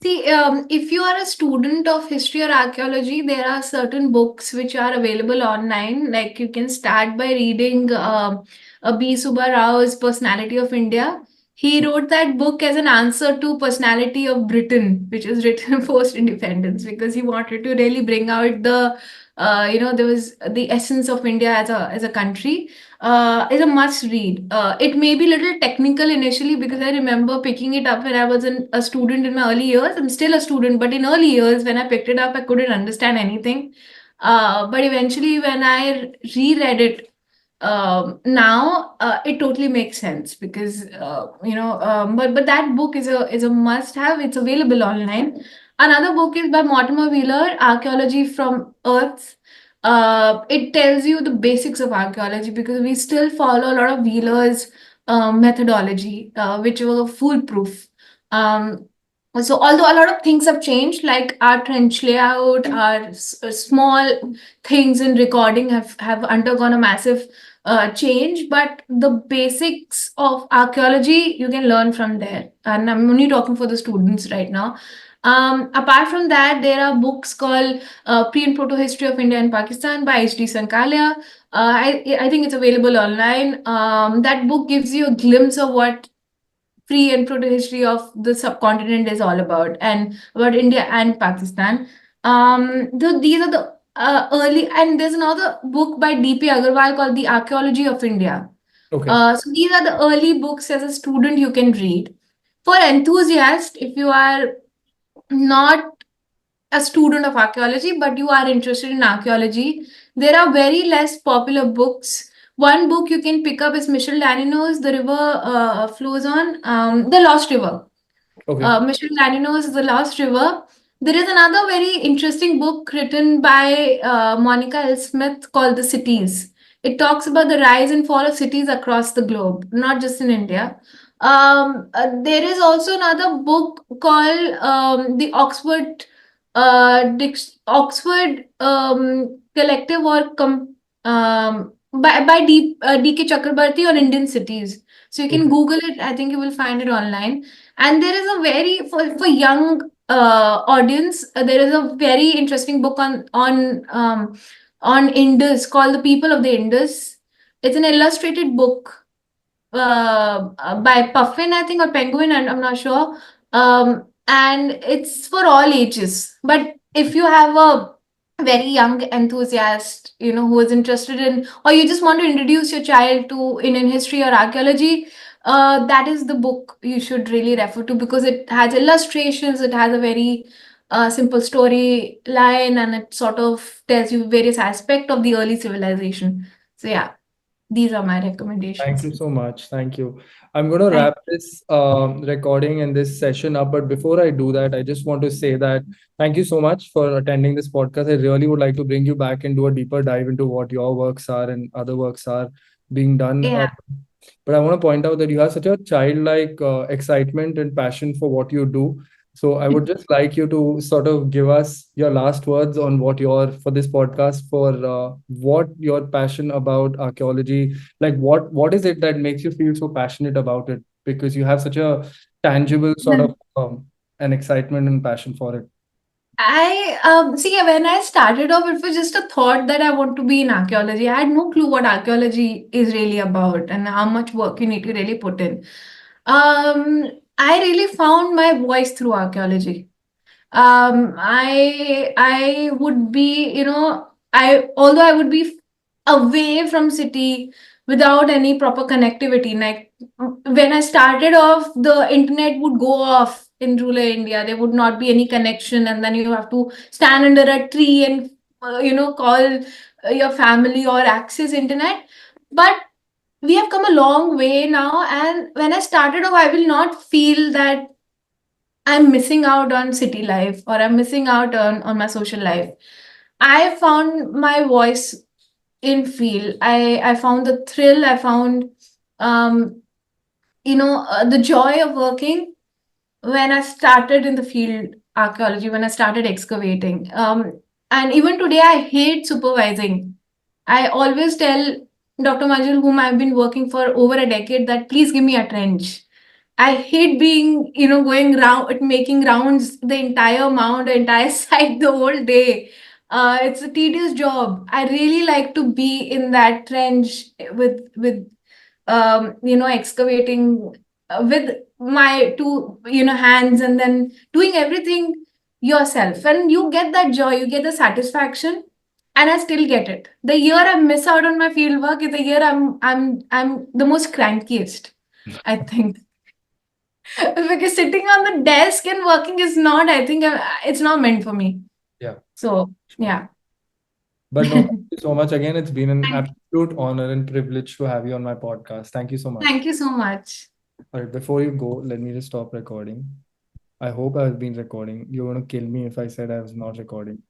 See, if you are a student of history or archaeology, there are certain books which are available online. Like you can start by reading B. Subba Rao's Personality of India. He wrote that book as an answer to Personality of Britain, which was written post independence, because he wanted to really bring out there was the essence of India as a country. Is a must read. It may be a little technical initially because I remember picking it up when I was a student in my early years. I'm still a student, but in early years when I picked it up, I couldn't understand anything. But eventually, when I reread it now, it totally makes sense because But that book is a must have. It's available online. Another book is by Mortimer Wheeler, Archaeology from Earth. It tells you the basics of archaeology because we still follow a lot of Wheeler's methodology, which were foolproof. Um, so although a lot of things have changed, like our trench layout, our small things in recording have undergone a massive change, but the basics of archaeology you can learn from there. And I'm only talking for the students right now. Apart from that, there are books called Pre and Proto History of India and Pakistan by H.D. Sankalia. I think it's available online. That book gives you a glimpse of what pre and proto history of the subcontinent is all about, and about India and Pakistan. These are the early, and there's another book by D.P. Agarwal called The Archaeology of India. Okay. So these are the early books as a student you can read. For enthusiasts, if you are not a student of archaeology, but you are interested in archaeology, there are very less popular books. One book you can pick up is Michel Laninos, The River Flows On, The Lost River. Okay. Michel Laninos, The Lost River. There is another very interesting book written by Monica L. Smith called The Cities. It talks about the rise and fall of cities across the globe, not just in India. There is also another book called the Oxford Collective by D.K. Chakrabarti on Indian cities. So you can Okay. Google it. I think you will find it online. And there is a very for young audience. There is a very interesting book on Indus called The People of the Indus. It's an illustrated book by Puffin, I think, or Penguin, and I'm not sure. And it's for all ages. But if you have a very young enthusiast, who is interested in, or you just want to introduce your child to Indian history or archaeology, that is the book you should really refer to because it has illustrations, it has a very simple story line, and it sort of tells you various aspects of the early civilization. So yeah, these are my recommendations. Thank you so much. Thank you. I'm going to Thank wrap this recording and this session up. But before I do that, I just want to say that thank you so much for attending this podcast. I really would like to bring you back and do a deeper dive into what your works are and other works are being done. Yeah. But I want to point out that you have such a childlike excitement and passion for what you do. So I would just like you to sort of give us your last words on what your for this podcast for what your passion about archaeology, like what is it that makes you feel so passionate about it, because you have such a tangible sort of an excitement and passion for it? I see when I started off, it was just a thought that I want to be in archaeology. I had no clue what archaeology is really about and how much work you need to really put in. Um, I really found my voice through archaeology. I would be, I although I would be away from city without any proper connectivity. Like when I started off, the internet would go off in rural India. There would not be any connection, and then you have to stand under a tree and call your family or access internet. But we have come a long way now, and when I started off, I will not feel that I'm missing out on city life or I'm missing out on my social life. I found my voice in field. I found the thrill. I found um, the joy of working when I started in the field archaeology, when I started excavating. And even today, I hate supervising. I always tell Dr. Majul, whom I've been working for over a decade, that please give me a trench. I hate being, going round, making rounds the entire mound, the entire site the whole day. It's a tedious job. I really like to be in that trench with excavating with my two, hands and then doing everything yourself. And you get that joy, you get the satisfaction, and I still get it. The year I miss out on my field work is the year I'm the most crankiest, I think. Because sitting on the desk and working is not, I think, it's not meant for me. Yeah. So, yeah. But no, thank you so much again. It's been an Thank absolute honor and privilege to have you on my podcast. Thank you so much. thank you so much. All right, before you go, let me just stop recording. I hope I've been recording. You're going to kill me if I said I was not recording.